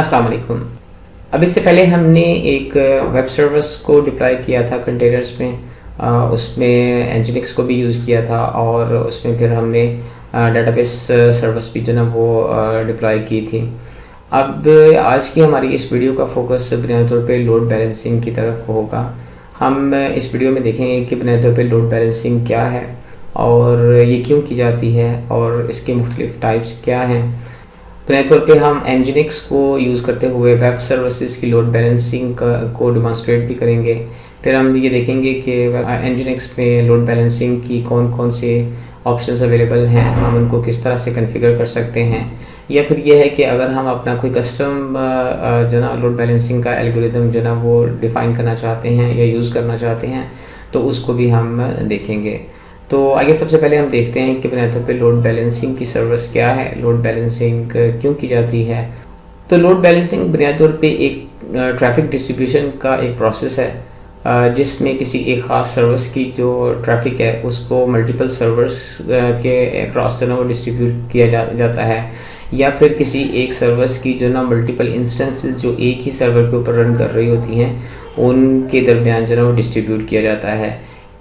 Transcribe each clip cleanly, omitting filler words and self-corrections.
अस्सलाम वालेकुम। अब इससे पहले हमने एक वेब सर्विस को डिप्लॉय किया था कंटेनर्स में। उसमें एनजीनिक्स को भी यूज़ किया था और उसमें फिर हमने डेटाबेस सर्विस भी जो ना वो डिप्लॉय की थी। अब आज की हमारी इस वीडियो का फोकस बुनियादी तौर पे लोड बैलेंसिंग की तरफ होगा। हम इस वीडियो में देखेंगे कि बुनियादी तौर पे लोड बैलेंसिंग क्या है और ये क्यों की जाती है और इसके मुख्तलिफ़ टाइप्स क्या हैं। बुनियादी तौर पे हम एनजीनिक्स को यूज़ करते हुए वेब सर्विसेज की लोड बैलेंसिंग को डेमोंस्ट्रेट भी करेंगे। फिर हम ये देखेंगे कि एनजीनिक्स में लोड बैलेंसिंग की कौन कौन से ऑप्शंस अवेलेबल हैं, हम उनको किस तरह से कॉन्फ़िगर कर सकते हैं, या फिर ये है कि अगर हम अपना कोई कस्टम जो ना लोड बैलेंसिंग का एल्गोरिथम जो ना वो डिफ़ाइन करना चाहते हैं या यूज़ करना चाहते हैं तो उसको भी हम देखेंगे। तो आगे सबसे पहले हम देखते हैं कि बुनियादी तौर पे लोड बैलेंसिंग की सर्विस क्या है, लोड बैलेंसिंग क्यों की जाती है। तो लोड बैलेंसिंग बुनियादी तौर पे एक ट्रैफिक डिस्ट्रीब्यूशन का एक प्रोसेस है जिसमें किसी एक ख़ास सर्विस की जो ट्रैफिक है उसको मल्टीपल सर्वर्स के अक्रॉस जो ना वो डिस्ट्रीब्यूट किया जाता है, या फिर किसी एक सर्विस की जो ना मल्टीपल इंस्टेंसेस जो एक ही सर्वर के ऊपर रन कर रही होती हैं उनके दरमियान जो ना वो डिस्ट्रीब्यूट किया जाता है।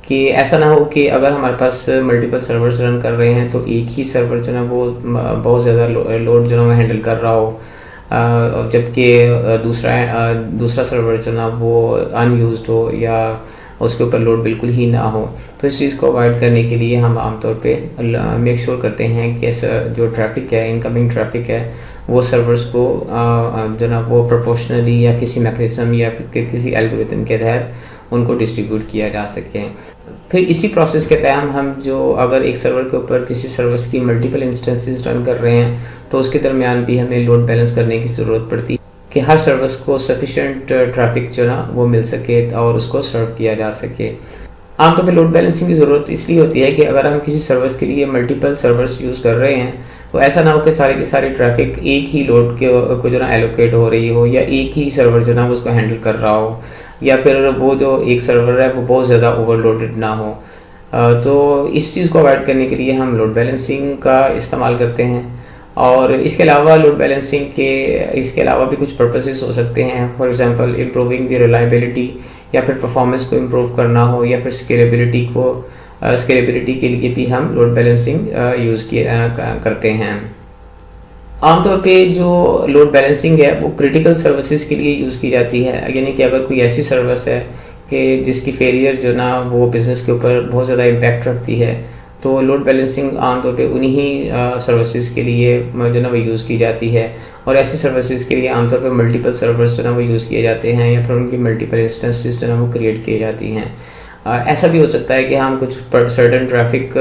कि ऐसा ना हो कि अगर हमारे पास मल्टीपल सर्वर्स रन कर रहे हैं तो एक ही सर्वर जो ना वो बहुत ज़्यादा लोड जो ना वो हैंडल कर रहा हो, जबकि दूसरा सर्वर जो ना वो अनयूज्ड हो या उसके ऊपर लोड बिल्कुल ही ना हो। तो इस चीज़ को अवॉइड करने के लिए हम आमतौर पे मेक श्योर करते हैं कि जो ट्रैफिक है, इनकमिंग ट्रैफिक है, वो सर्वर्स को जो ना वो प्रोपोर्शनली या किसी मैकेनिज्म या फिर किसी एल्गोरिथम के तहत उनको डिस्ट्रीब्यूट किया जा सके। फिर इसी प्रोसेस के तहत हम जो अगर एक सर्वर के ऊपर किसी सर्विस की मल्टीपल इंस्टेंसेस रन कर रहे हैं तो उसके दरमियान भी हमें लोड बैलेंस करने की ज़रूरत पड़ती है कि हर सर्विस को सफिशेंट ट्रैफिक जो ना वो मिल सके और उसको सर्व किया जा सके। आमतौर पर लोड बैलेंसिंग की ज़रूरत इसलिए होती है कि अगर हम किसी सर्विस के लिए मल्टीपल सर्वर्स यूज़ कर रहे हैं तो ऐसा ना हो कि सारे की सारी ट्रैफिक एक ही लोड को जो ना एलोकेट हो रही हो, या एक ही सर्वर जो ना उसको हैंडल कर रहा हो, या फिर वो जो एक सर्वर है वो बहुत ज़्यादा ओवरलोडेड ना हो। तो इस चीज़ को अवॉइड करने के लिए हम लोड बैलेंसिंग का इस्तेमाल करते हैं। और इसके अलावा लोड बैलेंसिंग के इसके अलावा भी कुछ पर्पसेस हो सकते हैं। For example improving the reliability, या फिर परफॉर्मेंस को इम्प्रूव करना हो, या फिर स्केलेबिलिटी के लिए भी हम लोड बैलेंसिंग यूज़ करते हैं। आमतौर पे जो लोड बैलेंसिंग है वो क्रिटिकल सर्विसेज के लिए यूज़ की जाती है, यानी कि अगर कोई ऐसी सर्विस है कि जिसकी फेलियर जो ना वो बिज़नेस के ऊपर बहुत ज़्यादा इम्पैक्ट रखती है तो लोड बैलेंसिंग आमतौर पे उन्हीं सर्विसेज के लिए जो ना वो यूज़ की जाती है। और ऐसी सर्विसेज के लिए आमतौर पे मल्टीपल सर्वर्स जो ना वो यूज़ किए जाते हैं, या फिर उनकी मल्टीपल इंस्टेंसेस जो ना वो क्रिएट की जाती हैं। ऐसा भी हो सकता है कि हम कुछ सर्टेन ट्रैफिक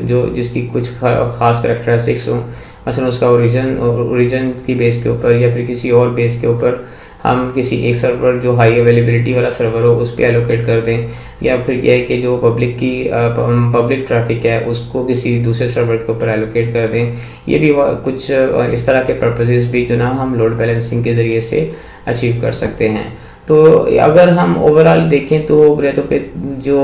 जो जिसकी कुछ ख़ास करैक्टरिस्टिक्स हों, मसलन उसका ओरिजिन की बेस के ऊपर या फिर किसी और बेस के ऊपर हम किसी एक सर्वर जो हाई अवेलेबिलिटी वाला सर्वर हो उस पर एलोकेट कर दें, या फिर यह है कि जो पब्लिक ट्रैफिक है उसको किसी दूसरे सर्वर के ऊपर एलोकेट कर दें। ये भी कुछ इस तरह के पर्पसेस भी जो ना हम लोड बैलेंसिंग के ज़रिए से अचीव कर सकते हैं। तो अगर हम ओवरऑल देखें तो बुनियादी तौर पे जो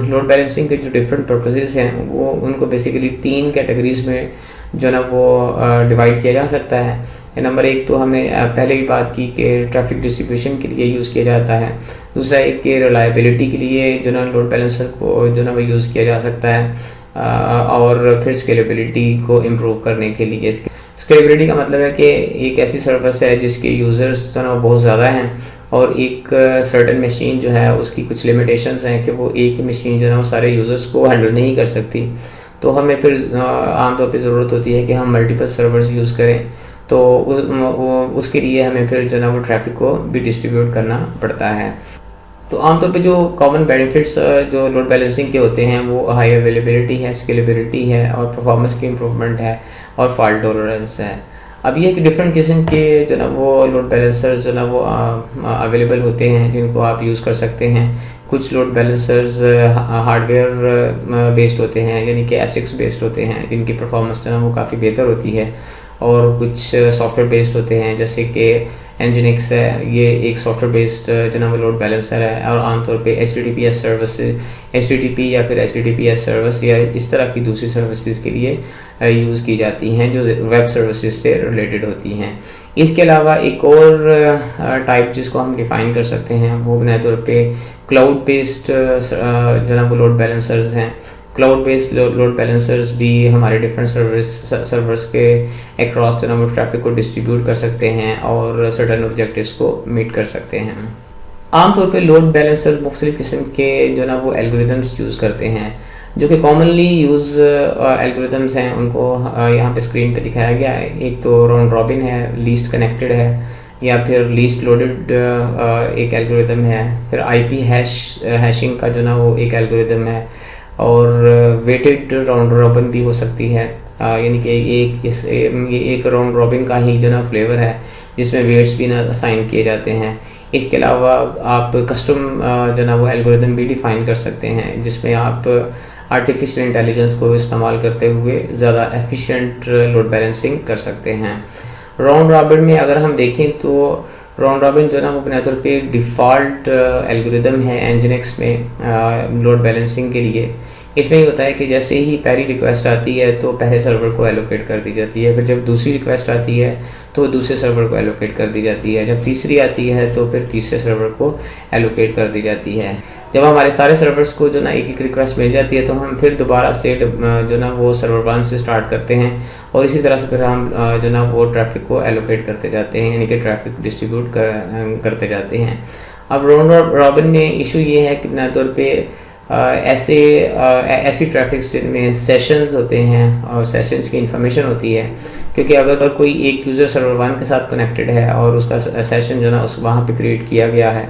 लोड बैलेंसिंग के जो डिफरेंट पर्पसेस हैं वो उनको बेसिकली 3 कैटेगरीज़ में जो ना वो डिवाइड किया जा सकता है। नंबर 1 तो हमने पहले भी बात की कि ट्रैफिक डिस्ट्रीब्यूशन के लिए यूज़ किया जाता है। दूसरा एक कि रिलायबिलिटी के लिए जो ना लोड बैलेंसर को जो ना वो यूज़ किया जा सकता है, और फिर स्केलेबिलिटी को इम्प्रूव करने के लिए। स्केलेबिलिटी का मतलब है कि एक ऐसी सर्विस है जिसके यूज़र्स जो ना वो बहुत ज़्यादा हैं और एक सर्टेन मशीन जो है उसकी कुछ लिमिटेशंस हैं कि वो एक मशीन जो है वो सारे यूज़र्स को हैंडल नहीं कर सकती। तो हमें फिर आमतौर पे ज़रूरत होती है कि हम मल्टीपल सर्वर्स यूज़ करें, तो उसके लिए हमें फिर जो ना वो ट्रैफिक को भी डिस्ट्रीब्यूट करना पड़ता है। तो आमतौर पे जो कॉमन बेनिफिट्स जो लोड बैलेंसिंग के होते हैं वो हाई अवेलेबिलिटी है, स्केलेबिलिटी है, और परफॉर्मेंस की इम्प्रूवमेंट है, और फॉल्ट टॉलरेंस है। अब ये कि डिफरेंट किस्म के जो ना वो लोड बैलेंसर्स जो ना वो अवेलेबल होते हैं जिनको आप यूज़ कर सकते हैं। कुछ लोड बैलेंसर्स हार्डवेयर बेस्ड होते हैं, यानी कि एसिक्स बेस्ड होते हैं जिनकी परफॉर्मेंस जो ना वो काफ़ी बेहतर होती है, और कुछ सॉफ्टवेयर बेस्ड होते हैं जैसे कि एनजिनिक्स है, ये एक सॉफ्टवेयर बेस्ड जो ना वो लोड बैलेंसर है और आमतौर पे HTTPS सर्विस, HTTP या फिर HTTPS सर्विस या इस तरह की दूसरी सर्विसेज के लिए यूज़ की जाती हैं जो वेब सर्विसेज से रिलेटेड होती हैं। इसके अलावा एक और टाइप जिसको हम डिफ़ाइन कर सकते हैं वो बुनियादी तौर पे क्लाउड बेस्ड जो ना वो लोड बैलेंसर्स हैं। क्लाउड बेस्ड लोड बैलेंसर्स भी हमारे डिफरेंट सर्वर्स के अक्रॉस जो ना वो ट्रैफिक को डिस्ट्रीब्यूट कर सकते हैं और सर्टेन ऑब्जेक्टिव्स को मीट कर सकते हैं। आमतौर पे लोड बैलेंसर्स मुख्तलिफ़ किस्म के जो ना वो एल्गोरिदम्स यूज़ करते हैं। जो कि कॉमनली यूज़ एल्गोरिदम्स हैं उनको यहाँ पे स्क्रीन पे दिखाया गया है। एक तो राउंड रॉबिन है, लीस्ट कनेक्टेड है, या फिर लीस्ट लोडेड एक एल्गोरिदम है, फिर IP हैशिंग का जो ना वो एक एल्गोरिदम है, और वेटेड राउंड रॉबिन भी हो सकती है। यानी कि ये एक राउंड रॉबिन का ही जो ना फ्लेवर है जिसमें वेट्स भी ना असाइन किए जाते हैं। इसके अलावा आप कस्टम जो ना वो एल्गोरिदम भी डिफ़ाइन कर सकते हैं जिसमें आप आर्टिफिशियल इंटेलिजेंस को इस्तेमाल करते हुए ज़्यादा एफिशिएंट लोड बैलेंसिंग कर सकते हैं। राउंड रॉबिन में अगर हम देखें तो राउंड रॉबिन जो ना वो बुनियादी तौर पे डिफ़ॉल्ट एल्गोरिदम है एनजिनिक्स में लोड बैलेंसिंग के लिए। इसमें ये होता है कि जैसे ही पहली रिक्वेस्ट आती है तो पहले सर्वर को एलोकेट कर दी जाती है, फिर जब दूसरी रिक्वेस्ट आती है तो दूसरे सर्वर को एलोकेट कर दी जाती है, जब तीसरी आती है तो फिर तीसरे सर्वर को एलोकेट कर दी जाती है। जब हमारे सारे सर्वर्स को जो ना एक एक रिक्वेस्ट मिल जाती है तो हम फिर दोबारा से जो ना वो सर्वर 1 से स्टार्ट करते हैं और इसी तरह से फिर हम जो ना वो ट्रैफिक को एलोकेट करते जाते हैं, यानी कि ट्रैफिक डिस्ट्रीब्यूट करते जाते हैं। अब राउंड रॉबिन में इशू ये है कि बुनियादी तौर पे ऐसी ट्रैफिक्स जिनमें सेशंस होते हैं और सेशंस की इंफॉर्मेशन होती है, क्योंकि अगर कोई एक यूज़र सर्वर 1 के साथ कनेक्टेड है और उसका सेशन जो ना उस वहाँ पे क्रिएट किया गया है,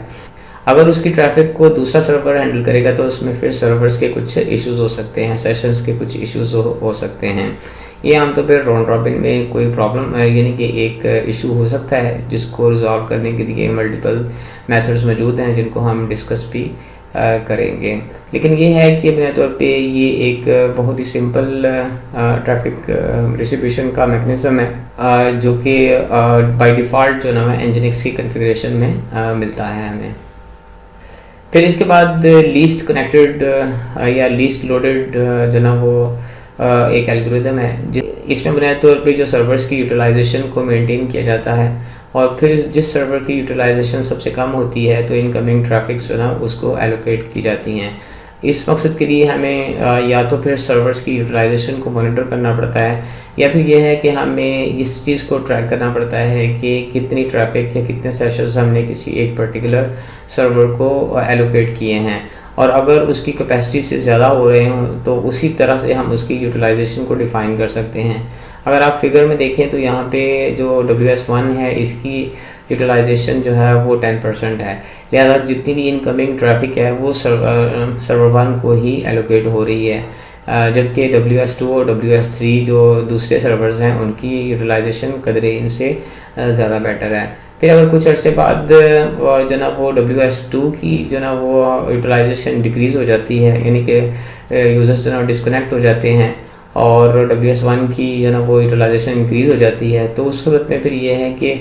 अगर उसकी ट्रैफिक को दूसरा सर्वर हैंडल करेगा तो उसमें फिर सर्वर्स के कुछ इश्यूज़ हो सकते हैं, सेशंस के कुछ इश्यूज़ हो सकते हैं। ये आमतौर पर राउंड रॉबिन में कोई प्रॉब्लम यानी कि एक इशू हो सकता है जिसको रिजॉल्व करने के लिए मल्टीपल मेथड्स मौजूद हैं जिनको हम डिस्कस भी करेंगे। लेकिन ये है कि बुनियादी तौर पे ये एक बहुत ही सिंपल ट्रैफिक डिस्ट्रीब्यूशन का मैकेनिज़्म है जो कि बाय डिफ़ॉल्ट जो ना एनजिनिक्स की कॉन्फ़िगरेशन में मिलता है हमें। फिर इसके बाद लीस्ट कनेक्टेड या लीस्ट लोडेड जो ना वो एक एल्गोरिदम है इसमें बुनियादी तौर पे जो सर्वर्स की यूटिलाइजेशन को मेंटेन किया जाता है और फिर जिस सर्वर की यूटिलाइजेशन सबसे कम होती है तो इनकमिंग ट्रैफिक जो ना उसको एलोकेट की जाती हैं। इस मकसद के लिए हमें या तो फिर सर्वर्स की यूटिलाइजेशन को मॉनिटर करना पड़ता है या फिर यह है कि हमें इस चीज़ को ट्रैक करना पड़ता है कि कितनी ट्रैफिक या कितने सेशंस हमने किसी एक पर्टिकुलर सर्वर को एलोकेट किए हैं, और अगर उसकी कैपेसिटी से ज़्यादा हो रहे हों तो उसी तरह से हम उसकी यूटिलाइजेशन को डिफ़ाइन कर सकते हैं। अगर आप फिगर में देखें तो यहाँ पे जो WS1 है इसकी यूटिलाइजेशन जो है वो 10% है, लिहाजा जितनी भी इनकमिंग ट्रैफिक है वो सर्वर 1 को ही एलोकेट हो रही है, जबकि WS2 और WS3 जो दूसरे सर्वर्स हैं उनकी यूटिलाइजेशन कदरे इनसे ज़्यादा बेटर है। फिर अगर कुछ अर्से बाद जो ना वो WS2 की जो ना वो यूटिलाइजेशन डिक्रीज़ हो जाती है, यानी कि यूज़र्स जो ना डिस्कनेक्ट हो जाते हैं और WS1 की जो ना वो यूटिलाइजेशन इंक्रीज़ हो जाती है, तो उस सूरत में फिर ये है कि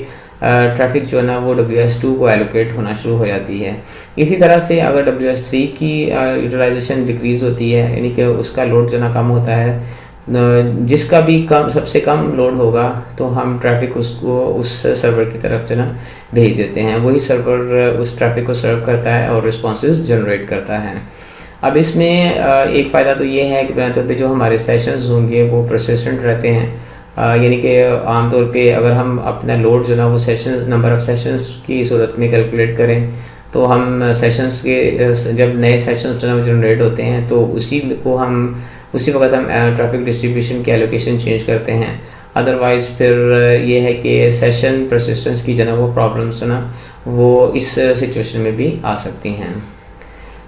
ट्रैफिक जो है ना वो WS2 को एलोकेट होना शुरू हो जाती है। इसी तरह से अगर WS3 की यूटिलाइजेशन डिक्रीज़ होती है, यानी कि उसका लोड जो ना कम होता है, जिसका भी सबसे कम लोड होगा तो हम ट्रैफिक उसको उस सर्वर की तरफ जो ना भेज देते हैं, वही सर्वर उस ट्रैफिक को सर्व करता है और रिस्पॉन्सेज जनरेट करता है। अब इसमें एक फ़ायदा तो ये है कि बुनियादी तौर पे जो हमारे सेशंस होंगे वो परसिस्टेंट रहते हैं, यानी कि आमतौर पे अगर हम अपना लोड जो ना वो सेशन नंबर ऑफ़ सेशंस की सूरत में कैलकुलेट करें तो हम सेशंस के जब नए सेशंस जो ना जनरेट होते हैं तो उसी वक्त हम ट्रैफिक डिस्ट्रीब्यूशन की एलोकेशन चेंज करते हैं। अदरवाइज़ फिर ये है कि सेशन परसिस्टेंस की जो ना वो प्रॉब्लम्स जो ना वो इस सिचुएशन में भी आ सकती हैं।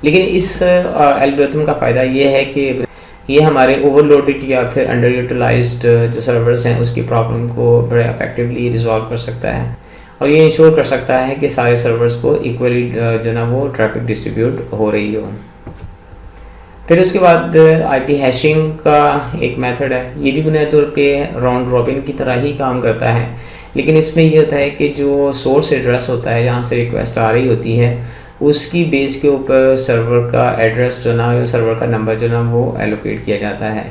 लेकिन इस एल्गोरिथम का फ़ायदा ये है कि ये हमारे ओवरलोडेड या फिर अंडर यूटिलाइज्ड जो सर्वर्स हैं उसकी प्रॉब्लम को बड़े इफेक्टिवली रिजॉल्व कर सकता है और ये इंश्योर कर सकता है कि सारे सर्वर्स को इक्वली जो ना वो ट्रैफिक डिस्ट्रीब्यूट हो रही हो। फिर उसके बाद IP हैशिंग का एक मेथड है, ये भी बुनियादी तौर पे राउंड रॉबिन की तरह ही काम करता है, लेकिन इसमें ये होता है कि जो सोर्स एड्रेस होता है जहाँ से रिक्वेस्ट आ रही होती है, उसकी बेस के ऊपर सर्वर का एड्रेस जो ना, सर्वर का नंबर जो ना वो एलोकेट किया जाता है।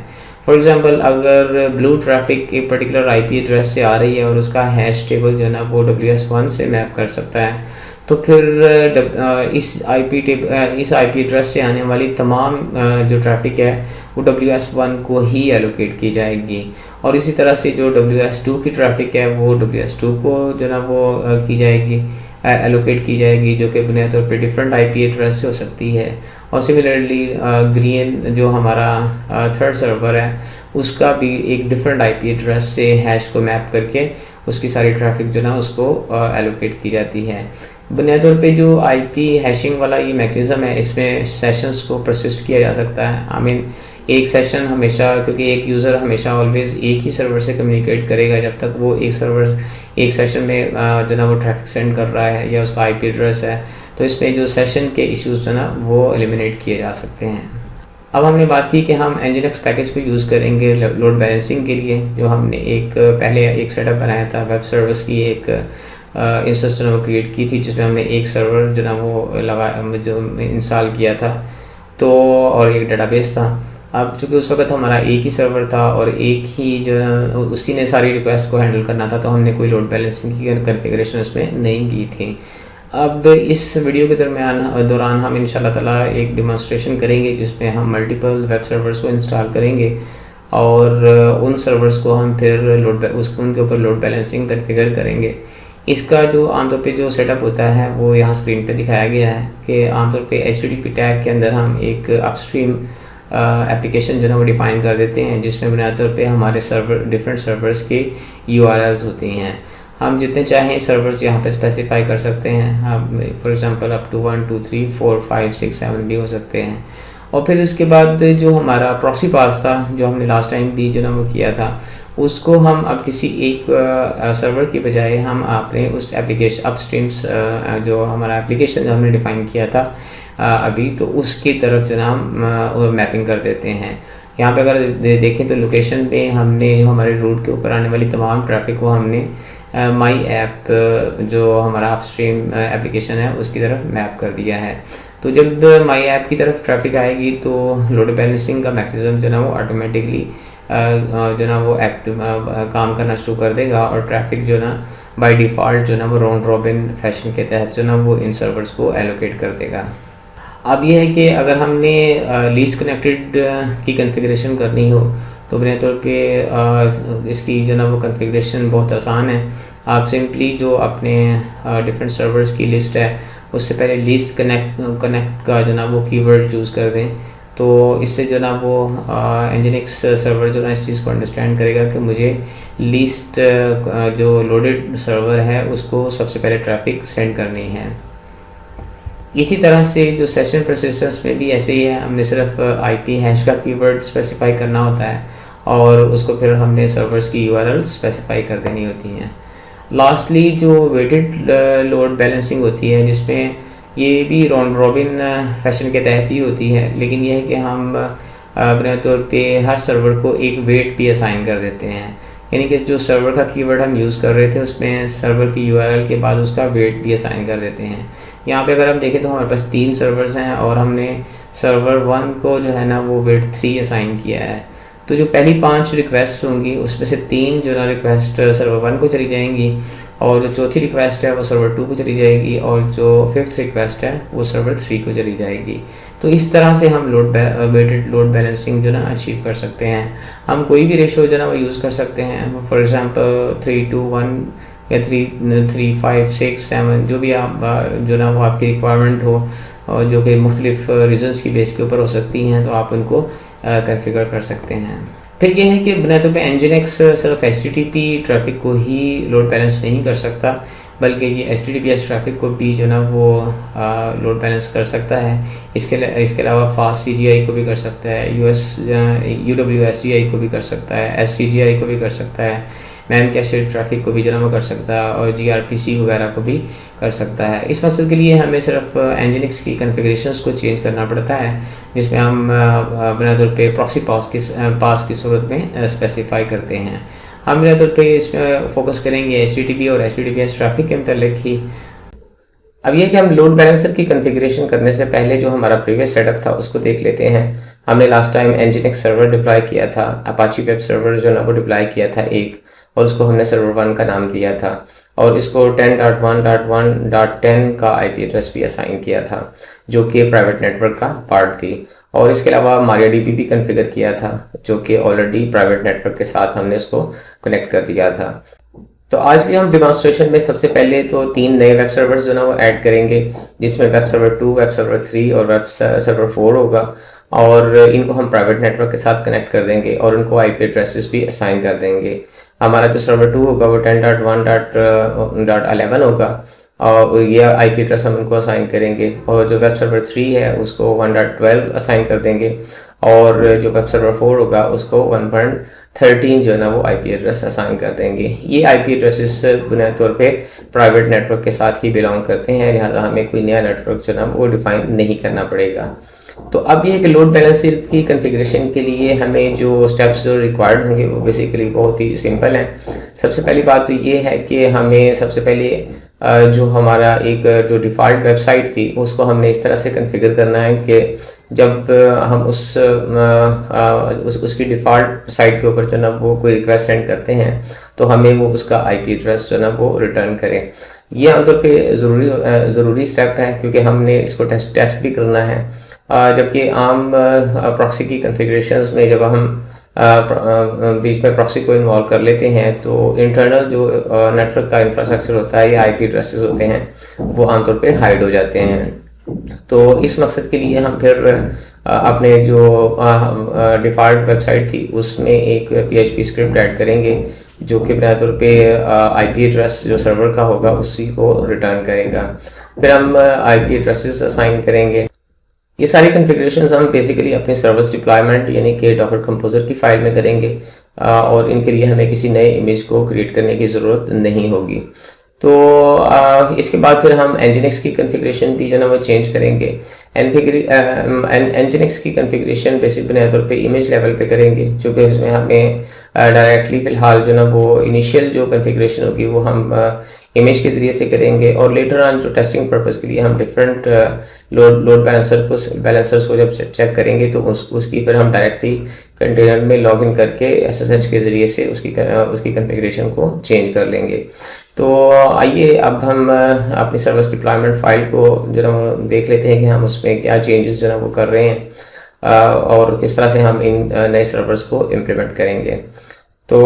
फॉर एग्ज़ाम्पल अगर ब्लू ट्रैफिक एक पर्टिकुलर आईपी एड्रेस से आ रही है और उसका हैश टेबल जो ना वो WS1 से मैप कर सकता है, तो फिर इस आईपी एड्रेस से आने वाली तमाम जो ट्रैफिक है वो WS1 को ही एलोकेट की जाएगी। और इसी तरह से जो WS2 की ट्रैफिक है वो WS2 को जो ना वो की जाएगी, एलोकेट की जाएगी, जो कि बुनियादी तौर पे डिफरेंट आईपी एड्रेस से हो सकती है। और सिमिलरली ग्रीन जो हमारा थर्ड सर्वर है उसका भी एक डिफरेंट आईपी एड्रेस से हैश को मैप करके उसकी सारी ट्रैफिक जो ना उसको एलोकेट की जाती है। बुनियादी तौर पे जो आईपी हैशिंग वाला ये मैकेनिज़्म है, इसमें सेशंस को परसिस्ट किया जा सकता है। आई मीन एक सेशन हमेशा, क्योंकि एक यूज़र हमेशा ऑलवेज़ एक ही सर्वर से कम्युनिकेट करेगा जब तक वो एक सेशन में जो ना वो ट्रैफिक सेंड कर रहा है या उसका आईपी एड्रेस है, तो इसमें जो सेशन के इश्यूज़ जो ना वो एलिमिनेट किए जा सकते हैं। अब हमने बात की कि हम Nginx पैकेज को यूज़ करेंगे लोड बैलेंसिंग के लिए। जो हमने पहले एक सेटअप बनाया था, वेब सर्विस की एक इंस्टेंस जो ना वो क्रिएट की थी, जिसमें हमने एक सर्वर जो ना वो जो इंस्टॉल किया था, तो और एक डेटाबेस था। अब चूँकि उस वक्त हमारा एक ही सर्वर था और एक ही जो उसी ने सारी रिक्वेस्ट को हैंडल करना था, तो हमने कोई लोड बैलेंसिंग की कॉन्फ़िगरेशन उसमें नहीं की थी। अब इस वीडियो के दौरान हम इंशाल्लाह ताला एक डेमोंस्ट्रेशन करेंगे जिसमें हम मल्टीपल वेब सर्वर्स को इंस्टॉल करेंगे और उन सर्वर्स को हम फिर उनके ऊपर लोड बैलेंसिंग कॉन्फ़िगर करेंगे। इसका जो आमतौर पे जो सेटअप होता है वो यहाँ स्क्रीन पे दिखाया गया है कि आमतौर पे HTTP टैग के अंदर हम एक अपस्ट्रीम एप्लीकेशन जो है वो डिफ़ाइन कर देते हैं, जिसमें बुनियादी तौर पे हमारे डिफरेंट सर्वर्स के URLs होती हैं। हम जितने चाहें सर्वर्स यहाँ पे स्पेसिफाई कर सकते हैं। हम फॉर एग्जांपल अप टू 1 2 3 4 5 6 7 भी हो सकते हैं। और फिर उसके बाद जो हमारा प्रॉक्सी पास था, जो हमने लास्ट टाइम भी जो ना वो किया था, उसको हम अब किसी एक सर्वर की बजाय हम अपने उस एप्लीकेशन अपस्ट्रीम्स जो हमारा एप्लीकेशन जो हमने डिफ़ाइन किया था अभी, तो उसकी तरफ जो ना हम मैपिंग कर देते हैं। यहाँ पे अगर देखें तो लोकेशन पे हमने जो हमारे रूट के ऊपर आने वाली तमाम ट्रैफिक को हमने माई ऐप जो हमारा अपस्ट्रीम एप्लीकेशन है उसकी तरफ मैप कर दिया है। तो जब माई ऐप की तरफ ट्रैफिक आएगी तो लोड बैलेंसिंग का मैकेनिज़्म जो ना वो ऑटोमेटिकली जो ना वो एक्टिव काम करना शुरू कर देगा और ट्रैफिक जो ना बाय डिफ़ॉल्ट जो ना वो राउंड रॉबिन फैशन के तहत जो ना वो इन सर्वर्स को एलोकेट कर देगा। अब ये है कि अगर हमने लीस्ट कनेक्टेड की कॉन्फ़िगरेशन करनी हो तो बुनियादी तौर पे इसकी जो ना वो कॉन्फ़िगरेशन बहुत आसान है। आप सिंपली जो अपने डिफरेंट सर्वर्स की लिस्ट है उससे पहले लीस्ट कनेक्ट का जो ना वो कीवर्ड यूज़ कर दें, तो इससे जो ना वो Nginx सर्वर जो ना इस चीज़ को अंडरस्टैंड करेगा कि मुझे लीस्ट जो लोडेड सर्वर है उसको सबसे पहले ट्रैफिक सेंड करनी है। इसी तरह से जो सेशन परसिस्टेंस में भी ऐसे ही है, हमने सिर्फ IP हैश का कीवर्ड स्पेसिफाई करना होता है और उसको फिर हमने सर्वर्स की URL स्पेसिफाई कर देनी होती हैं। लास्टली जो वेटेड लोड बैलेंसिंग होती है, जिसमें ये भी राउंड रॉबिन फैशन के तहत ही होती है, लेकिन यह है कि हम बुनियादी तौर पे हर सर्वर को एक वेट भी असाइन कर देते हैं। यानी कि जो सर्वर का कीवर्ड हम यूज़ कर रहे थे उसमें सर्वर की URL के बाद उसका वेट भी असाइन कर देते हैं। यहाँ पे अगर हम देखें तो हमारे पास 3 सर्वर्स हैं और हमने सर्वर 1 को जो है ना वो वेट 3 असाइन किया है। तो जो पहली 5 रिक्वेस्ट होंगी उसमें से 3 जो ना रिक्वेस्ट सर्वर 1 को चली जाएंगी और जो चौथी रिक्वेस्ट है वो सर्वर 2 को चली जाएगी और जो 5th रिक्वेस्ट है वो सर्वर 3 को चली जाएगी। तो इस तरह से हम वेटेड लोड बैलेंसिंग जो ना अचीव कर सकते हैं। हम कोई भी रेशो जो ना वो यूज़ कर सकते हैं, फॉर एग्ज़ाम्पल 3:1 या 3 5 6 7 जो भी आप जो ना वो आपकी रिक्वायरमेंट हो और जो कि मुख्तलिफ रीजन्स की बेस के ऊपर हो सकती हैं, तो आप उनको कॉन्फ़िगर कर सकते हैं। फिर ये है कि बुनियादी तौर पे Nginx सिर्फ HTTP ट्रैफिक को ही लोड बैलेंस नहीं कर सकता, बल्कि ये HTTPS ट्रैफिक को भी जो ना वो लोड बैलेंस कर सकता है। इसके अलावा फास्ट CGI को भी कर सकता है, UWSGI को भी कर सकता है, SCGI को भी कर सकता है, मैम कैशे ट्रैफिक को भी जो ना वो कर सकता है और gRPC वगैरह को भी कर सकता है। इस मकसद के लिए हमें सिर्फ Nginx की कॉन्फ़िगरेशंस को चेंज करना पड़ता है, जिसमें हम बुनियादी तौर पे प्रॉक्सी पास की सूरत में स्पेसिफाई करते हैं। हम मेरे तौर पे इसमें फोकस करेंगे HTTP और HTTPS ट्रैफिक के मतलब ही। अब ये कि हम लोड बैलेंसर की कॉन्फ़िगरेशन करने से पहले जो हमारा प्रीवियस सेटअप था उसको देख लेते हैं। हमने last time nginx server deploy किया था, अपाची वेब सर्वर जो ना वो डिप्लॉय किया था एक, और उसको हमने सर्वर 1 का नाम दिया था, और इसको 10.1.1.10 का IP एड्रेस भी असाइन किया था जो कि प्राइवेट नेटवर्क का पार्ट थी। और इसके अलावा MariaDB भी कॉन्फ़िगर किया था जो कि ऑलरेडी प्राइवेट नेटवर्क के साथ हमने इसको कनेक्ट कर दिया था। तो आज के हम डिमॉन्स्ट्रेशन में सबसे पहले तो 3 नए वेब सर्वर्स जो ना वो ऐड करेंगे, जिसमें वेब सर्वर 2, वेब सर्वर 3 और वेब सर्वर 4 होगा, और इनको हम प्राइवेट नेटवर्क के साथ कनेक्ट कर देंगे और उनको IP एड्रेसेस भी असाइन कर देंगे। हमारा जो सर्वर 2 होगा वो 10.1.11 होगा और ये IP एड्रेस हम उनको असाइन करेंगे, और जो वेब सर्वर 3 है उसको 1.12 असाइन कर देंगे, और जो वेब सर्वर 4 होगा उसको 1.13 जो है ना वो IP एड्रेस असाइन कर देंगे। ये IP एड्रेसेस बुनियादी तौर पे प्राइवेट नेटवर्क के साथ ही बिलोंग करते हैं, लिहाजा हमें कोई नया नेटवर्क जो है ना वो डिफाइन नहीं करना पड़ेगा। तो अब ये कि लोड बैलेंसर की कॉन्फ़िगरेशन के लिए हमें जो स्टेप्स जो रिक्वायर्ड होंगे वो बेसिकली बहुत ही सिंपल हैं। सबसे पहली बात तो ये है कि हमें सबसे पहले जो हमारा एक जो डिफ़ॉल्ट वेबसाइट थी उसको हमने इस तरह से कॉन्फ़िगर करना है कि जब हम उसकी डिफ़ॉल्ट साइट के ऊपर जो ना वो कोई रिक्वेस्ट सेंड करते हैं तो हमें वो उसका IP एड्रेस जो ना वो रिटर्न करें। ये आमतौर पे ज़रूरी स्टेप है क्योंकि हमने इसको टेस्ट भी करना है। जबकि आम प्रॉक्सी की कॉन्फ़िगरेशंस में जब हम बीच में प्रॉक्सी को इन्वॉल्व कर लेते हैं तो इंटरनल जो नेटवर्क का इंफ्रास्ट्रक्चर होता है या IP एड्रेसेस होते हैं वो आमतौर पे हाइड हो जाते हैं। तो इस मकसद के लिए हम फिर अपने जो डिफ़ॉल्ट वेबसाइट थी उसमें एक PHP स्क्रिप्ट ऐड करेंगे जो कि बुनियादी तौर पे IP एड्रेस जो सर्वर का होगा उसी को रिटर्न करेगा। फिर हम IP एड्रेसेस असाइन करेंगे। ये सारी कॉन्फ़िगरेशंस हम बेसिकली अपने सर्विस डिप्लॉयमेंट यानी कि डॉकर कंपोजर की फ़ाइल में करेंगे, और इनके लिए हमें किसी नए इमेज को क्रिएट करने की ज़रूरत नहीं होगी। तो इसके बाद फिर हम nginx की कॉन्फ़िगरेशन भी जो ना वो चेंज करेंगे। nginx की कॉन्फ़िगरेशन बेसिक बुनियादी तौर पे इमेज लेवल पे करेंगे, क्योंकि इसमें हमें डायरेक्टली फ़िलहाल जो ना वो इनिशियल जो कॉन्फ़िगरेशन होगी वो हम इमेज के ज़रिए से करेंगे, और लेटर ऑन जो टेस्टिंग पर्पज़ के लिए हम डिफरेंट लोड बैलेंसर्स को जब चेक करेंगे तो उसकी फिर हम डायरेक्टली कंटेनर में लॉगिन करके SSH के ज़रिए से उसकी कॉन्फ़िगरेशन को चेंज कर लेंगे। तो आइए अब हम अपनी सर्विस डिप्लॉयमेंट फ़ाइल को जो ना वो देख लेते हैं कि हम उसमें क्या चेंजेस जो ना वो कर रहे हैं और किस तरह से हम इन नए सर्वर्स को इम्प्लीमेंट करेंगे। तो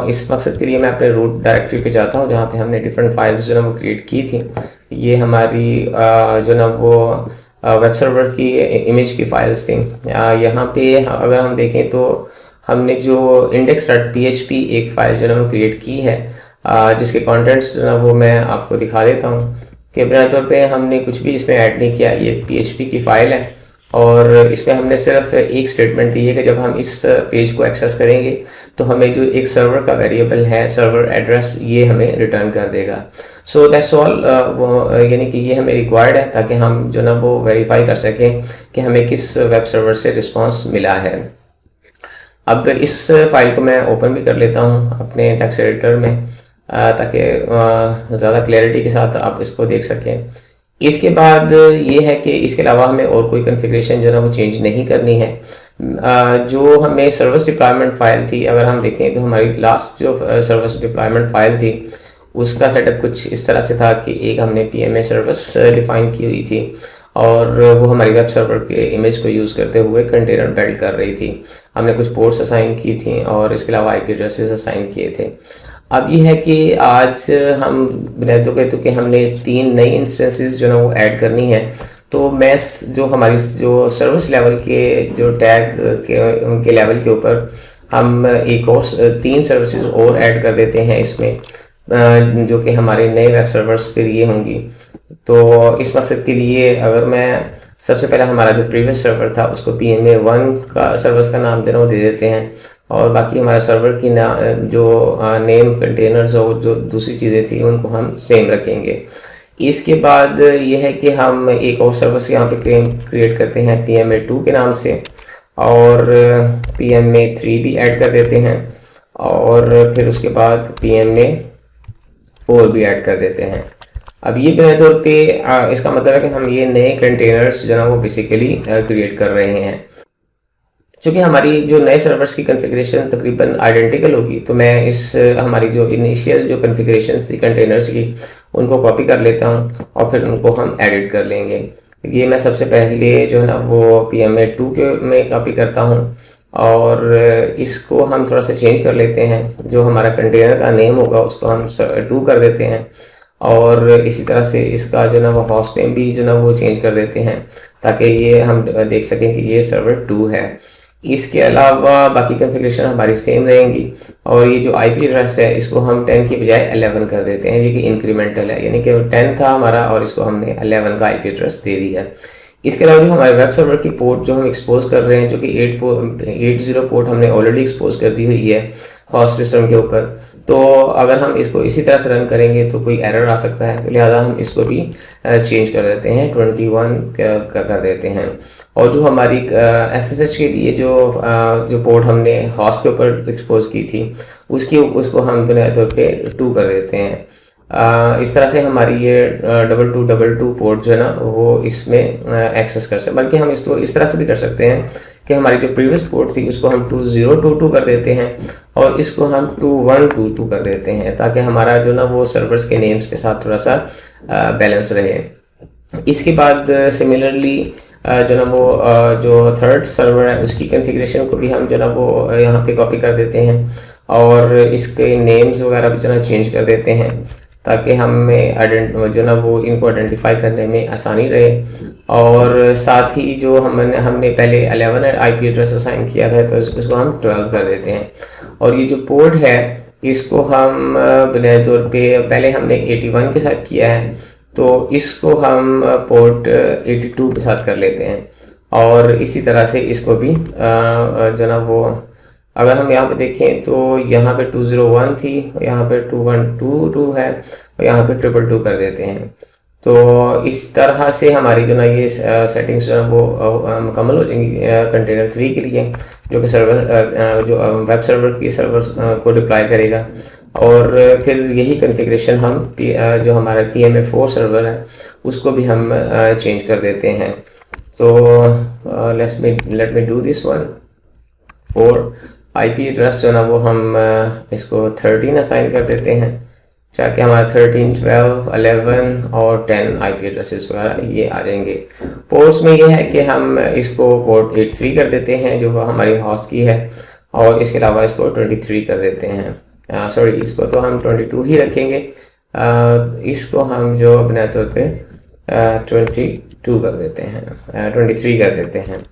इस मकसद के लिए मैं अपने रूट डायरेक्टरी पे जाता हूँ जहाँ पे हमने डिफरेंट फाइल्स जो ना वो क्रिएट की थी। ये हमारी जो ना वो वेब सर्वर की इमेज की फाइल्स थी। यहाँ पे अगर हम देखें तो हमने जो index.php एक फ़ाइल जो ना वो क्रिएट की है, जिसके कंटेंट्स जो ना वो मैं आपको दिखा देता हूँ कि बुनियादी तौर पे हमने कुछ भी इसमें ऐड नहीं किया। ये PHP की फ़ाइल है और इसमें हमने सिर्फ एक स्टेटमेंट दी है कि जब हम इस पेज को एक्सेस करेंगे तो हमें जो एक सर्वर का वेरिएबल है सर्वर एड्रेस ये हमें रिटर्न कर देगा। सो दैट्स ऑल, यानी कि ये हमें रिक्वायर्ड है ताकि हम जो ना वो वेरीफाई कर सकें कि हमें किस वेब सर्वर से रिस्पांस मिला है। अब इस फाइल को मैं ओपन भी कर लेता हूँ अपने टेक्स्ट एडिटर में ताकि ज़्यादा क्लैरिटी के साथ आप इसको देख सकें। इसके बाद ये है कि इसके अलावा हमें और कोई कॉन्फ़िगरेशन जो ना वो चेंज नहीं करनी है। जो हमें सर्विस डिप्लॉयमेंट फ़ाइल थी, अगर हम देखें तो हमारी लास्ट जो सर्विस डिप्लॉयमेंट फ़ाइल थी उसका सेटअप कुछ इस तरह से था कि एक हमने PMA सर्विस डिफ़ाइन की हुई थी और वो हमारी वेब सर्वर के इमेज को यूज़ करते हुए कंटेनर बिल्ड कर रही थी। हमने कुछ पोर्ट्स असाइन की थी और इसके अलावा IP एड्रेसेस असाइन किए थे। अब ये है कि आज हम बुनियादी तौर पे हमने 3 नई इंस्टेंसेस जो ना वो ऐड करनी है। तो मैं जो हमारी जो सर्विस लेवल के जो टैग के लेवल के ऊपर हम एक और 3 सर्विसेज और ऐड कर देते हैं इसमें, जो कि हमारे नए वेब सर्वर्स के लिए होंगी। तो इस मकसद के लिए अगर मैं सबसे पहले हमारा जो प्रीवियस सर्वर था उसको PMA1 का सर्विस का नाम देना वो दे देते हैं, और बाकी हमारा सर्वर की जो नेम कंटेनर्स और जो दूसरी चीज़ें थी उनको हम सेम रखेंगे। इसके बाद ये है कि हम एक और सर्विस यहाँ पे क्रिएट करते हैं PMA2 के नाम से, और PMA3 भी ऐड कर देते हैं, और फिर उसके बाद PM में 4 भी ऐड कर देते हैं। अब ये बुनियादी तौर पे इसका मतलब है कि हम ये नए कंटेनर्स जो ना वो बेसिकली क्रिएट कर रहे हैं। चूँकि हमारी जो नए सर्वर्स की कॉन्फ़िगरेशन तकरीबन आइडेंटिकल होगी, तो मैं इस हमारी जो इनिशियल जो कॉन्फ़िगरेशंस थी कंटेनर्स की, उनको कॉपी कर लेता हूँ और फिर उनको हम एडिट कर लेंगे। ये मैं सबसे पहले जो है ना वो PMA2 के में कॉपी करता हूँ और इसको हम थोड़ा सा चेंज कर लेते हैं। जो हमारा कंटेनर का नेम होगा उसको हम 2 कर देते हैं और इसी तरह से इसका जो ना वो होस्ट नेम भी जो ना वो चेंज कर देते हैं, ताकि ये हम देख सकें कि ये सर्वर 2 है। इसके अलावा बाकी कॉन्फ़िगरेशन हमारी सेम रहेंगी और ये जो IP एड्रेस है इसको हम 10 की बजाय 11 कर देते हैं, ये कि इंक्रीमेंटल है, यानी कि 10 था हमारा और इसको हमने 11 का IP एड्रेस दे दिया। इसके अलावा जो हमारे वेब सर्वर की पोर्ट जो हम एक्सपोज कर रहे हैं, जो कि 80 पोर्ट हमने ऑलरेडी एक्सपोज कर दी हुई है होस्ट सिस्टम के ऊपर, तो अगर हम इसको इसी तरह से रन करेंगे तो कोई एरर आ सकता है, तो लिहाजा हम इसको भी चेंज कर देते हैं, 21 कर देते हैं। और जो हमारी SSH के लिए जो पोर्ट हमने होस्ट के ऊपर एक्सपोज की थी उसको हम बुनियादी तौर पे 2 कर देते हैं। इस तरह से हमारी ये 2222 पोर्ट जो है ना वो इसमें एक्सेस कर सकते हैं। बल्कि हम इसको इस तरह से भी कर सकते हैं कि हमारी जो प्रीवियस पोर्ट थी उसको हम 2022 कर देते हैं और इसको हम 2122 कर देते हैं, ताकि हमारा जो ना वो सर्वर्स के नेम्स के साथ थोड़ा सा बैलेंस रहे। इसके बाद सिमिलरली जो ना वो जो थर्ड सर्वर है उसकी कॉन्फ़िगरेशन को भी हम जो ना वो यहाँ पे कॉपी कर देते हैं और इसके नेम्स वगैरह भी जो ना चेंज कर देते हैं, ताकि हमें जो ना वो इनको आइडेंटिफाई करने में आसानी रहे। और साथ ही जो हमने पहले 11 IP एड्रेस असाइन किया था, तो इसको हम 12 कर देते हैं। और ये जो पोर्ट है इसको हम बुनियादी तौर पे पहले हमने 81 के साथ किया है, तो इसको हम पोर्ट 82 के साथ कर लेते हैं। और इसी तरह से इसको भी जो ना वो अगर हम यहाँ पे देखें तो यहाँ पे 201 थी, यहाँ पे 2122 है और यहाँ पे 222 कर देते हैं। तो इस तरह से हमारी जो ना ये सेटिंग्स जो है वो मुकम्मल हो जाएंगी कंटेनर 3 के लिए, जो कि सर्वर जो वेब सर्वर की सर्वर को डिप्लॉय करेगा। और फिर यही कॉन्फ़िगरेशन हम जो हमारा PMA4 सर्वर है उसको भी हम चेंज कर देते हैं। तो let me do this one. 4 IP address जो ना वो हम इसको 13 असाइन कर देते हैं, ताकि हमारा 13, 12, 11 और 10 IP एड्रेसेस वगैरह ये आ जाएंगे। पोर्ट्स में ये है कि हम इसको पोर्ट 83 कर देते हैं जो हमारी होस्ट की है, और इसके अलावा इसको 23 कर देते हैं। सॉरी, इसको तो हम 22 ही रखेंगे, इसको हम जो बुनियादी तौर पे 22 कर देते हैं, 23 कर देते हैं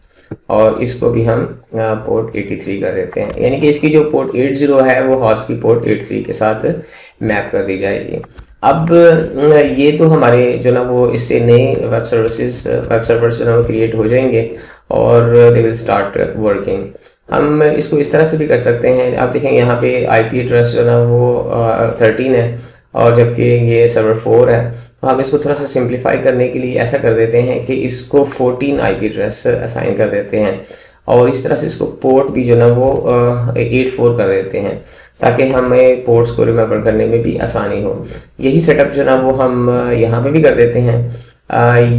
और इसको भी हम पोर्ट 83 कर देते हैं, यानी कि इसकी जो पोर्ट 80 है वो होस्ट की पोर्ट 83 के साथ मैप कर दी जाएगी। अब ये तो हमारे जो ना वो इससे नए वेब सर्वर्स जो ना वो क्रिएट हो जाएंगे और दे विल स्टार्ट वर्किंग। हम इसको इस तरह से भी कर सकते हैं। आप देखें यहाँ पे IP एड्रेस जो ना वो 13 है और जबकि ये सर्वर 4 है, तो हम इसको थोड़ा सा सिंप्लीफाई करने के लिए ऐसा कर देते हैं कि इसको 14 IP एड्रेस असाइन कर देते हैं और इस तरह से इसको पोर्ट भी जो ना वो 84 कर देते हैं, ताकि हमें पोर्ट्स को रिमेंबर करने में भी आसानी हो। यही सेटअप जो ना वो हम यहाँ पे भी कर देते हैं।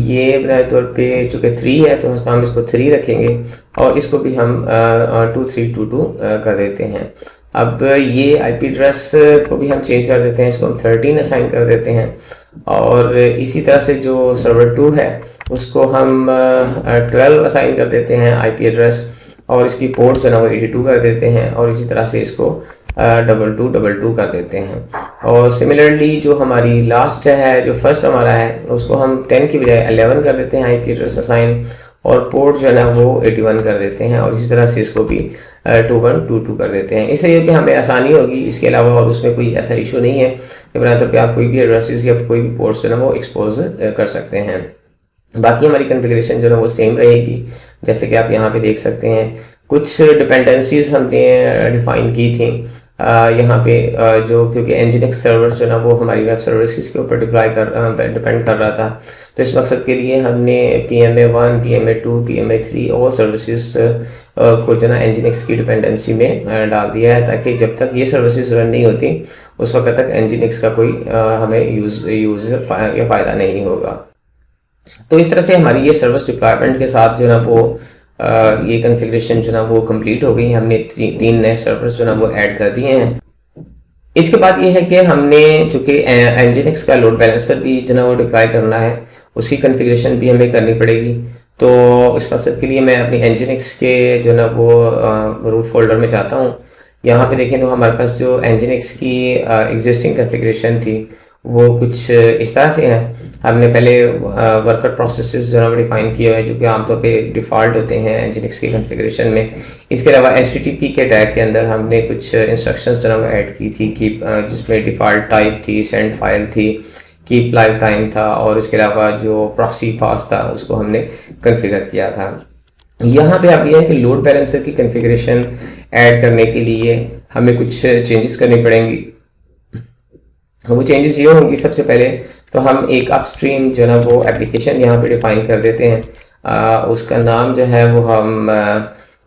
ये बुनियादी तौर पे चूँकि 3 है तो हम इसको 3 रखेंगे और इसको भी हम 2322 कर देते हैं। अब ये IP एड्रेस को भी हम चेंज कर देते हैं, इसको हम 13 असाइन कर देते हैं और इसी तरह से जो सर्वर 2 है उसको हम 12 असाइन कर देते हैं IP एड्रेस और इसकी पोर्ट जो है ना वो 82 कर देते हैं और इसी तरह से इसको 2222 कर देते हैं। और सिमिलरली जो हमारी लास्ट है, जो फर्स्ट हमारा है, उसको हम 10 की बजाय 11 कर देते हैं IP एड्रेस असाइन और पोर्ट जो है ना वो 81 कर देते हैं और इसी तरह से इसको भी 2122 कर देते हैं। इससे ये कि हमें आसानी होगी, इसके अलावा और उसमें कोई ऐसा इशू नहीं है कि बना तो आप कोई भी एड्रेसेस या कोई भी पोर्ट्स जो है ना वो एक्सपोज कर सकते हैं। बाकी हमारी कॉन्फ़िगरेशन जो है वो सेम रहेगी, जैसे कि आप यहाँ पे देख सकते हैं। कुछ डिपेंडेंसीज हमने डिफ़ाइन की थी यहाँ पे जो, क्योंकि Nginx सर्वर जो ना वो हमारी वेब सर्विसेज के ऊपर डिपेंड कर रहा था, तो इस मकसद के लिए हमने PMA1, PMA2, PMA3 और सर्विसेज को जो ना Nginx की डिपेंडेंसी में डाल दिया है, ताकि जब तक ये सर्विसेज रन नहीं होती उस वक्त तक Nginx का कोई हमें यूज़ या फ़ायदा नहीं होगा। तो इस तरह से हमारी ये सर्विस डिप्लॉयमेंट के साथ जो ना वो ये कॉन्फ़िगरेशन जो ना वो कंप्लीट हो गई। हमने तीन नए सर्वर्स जो ना वो ऐड कर दिए हैं। इसके बाद ये है कि हमने चूँकि Nginx का लोड बैलेंसर भी जो ना वो डिप्लॉय करना है, उसकी कॉन्फ़िगरेशन भी हमें करनी पड़ेगी। तो इस मकसद के लिए मैं अपनी Nginx के जो ना वो रूट फोल्डर में जाता हूँ। यहाँ पे देखें तो हमारे पास जो Nginx की एग्जिस्टिंग कॉन्फ़िगरेशन थी वो कुछ इस तरह से है। हमने पहले वर्कर प्रोसेसेस जो है डिफाइन किए हुए हैं, जो कि आमतौर पे डिफ़ॉल्ट होते हैं Nginx की कॉन्फ़िगरेशन में। इसके अलावा HTTP के टैग के अंदर हमने कुछ इंस्ट्रक्शंस जो है ऐड की थी कि जिसमें डिफ़ॉल्ट टाइप थी, सेंड फाइल थी, कीप लाइव टाइम था, और इसके अलावा जो प्रॉक्सी पास था उसको हमने कॉन्फ़िगर किया था। यहाँ पे अब यह है कि लोड बैलेंसर की कॉन्फ़िगरेशन ऐड करने के लिए हमें कुछ चेंजेस करनी पड़ेंगी। वो चेंजेस ये होंगी, सबसे पहले तो हम एक अपस्ट्रीम जो ना वो एप्लीकेशन यहाँ पे डिफाइन कर देते हैं। उसका नाम जो है वो हम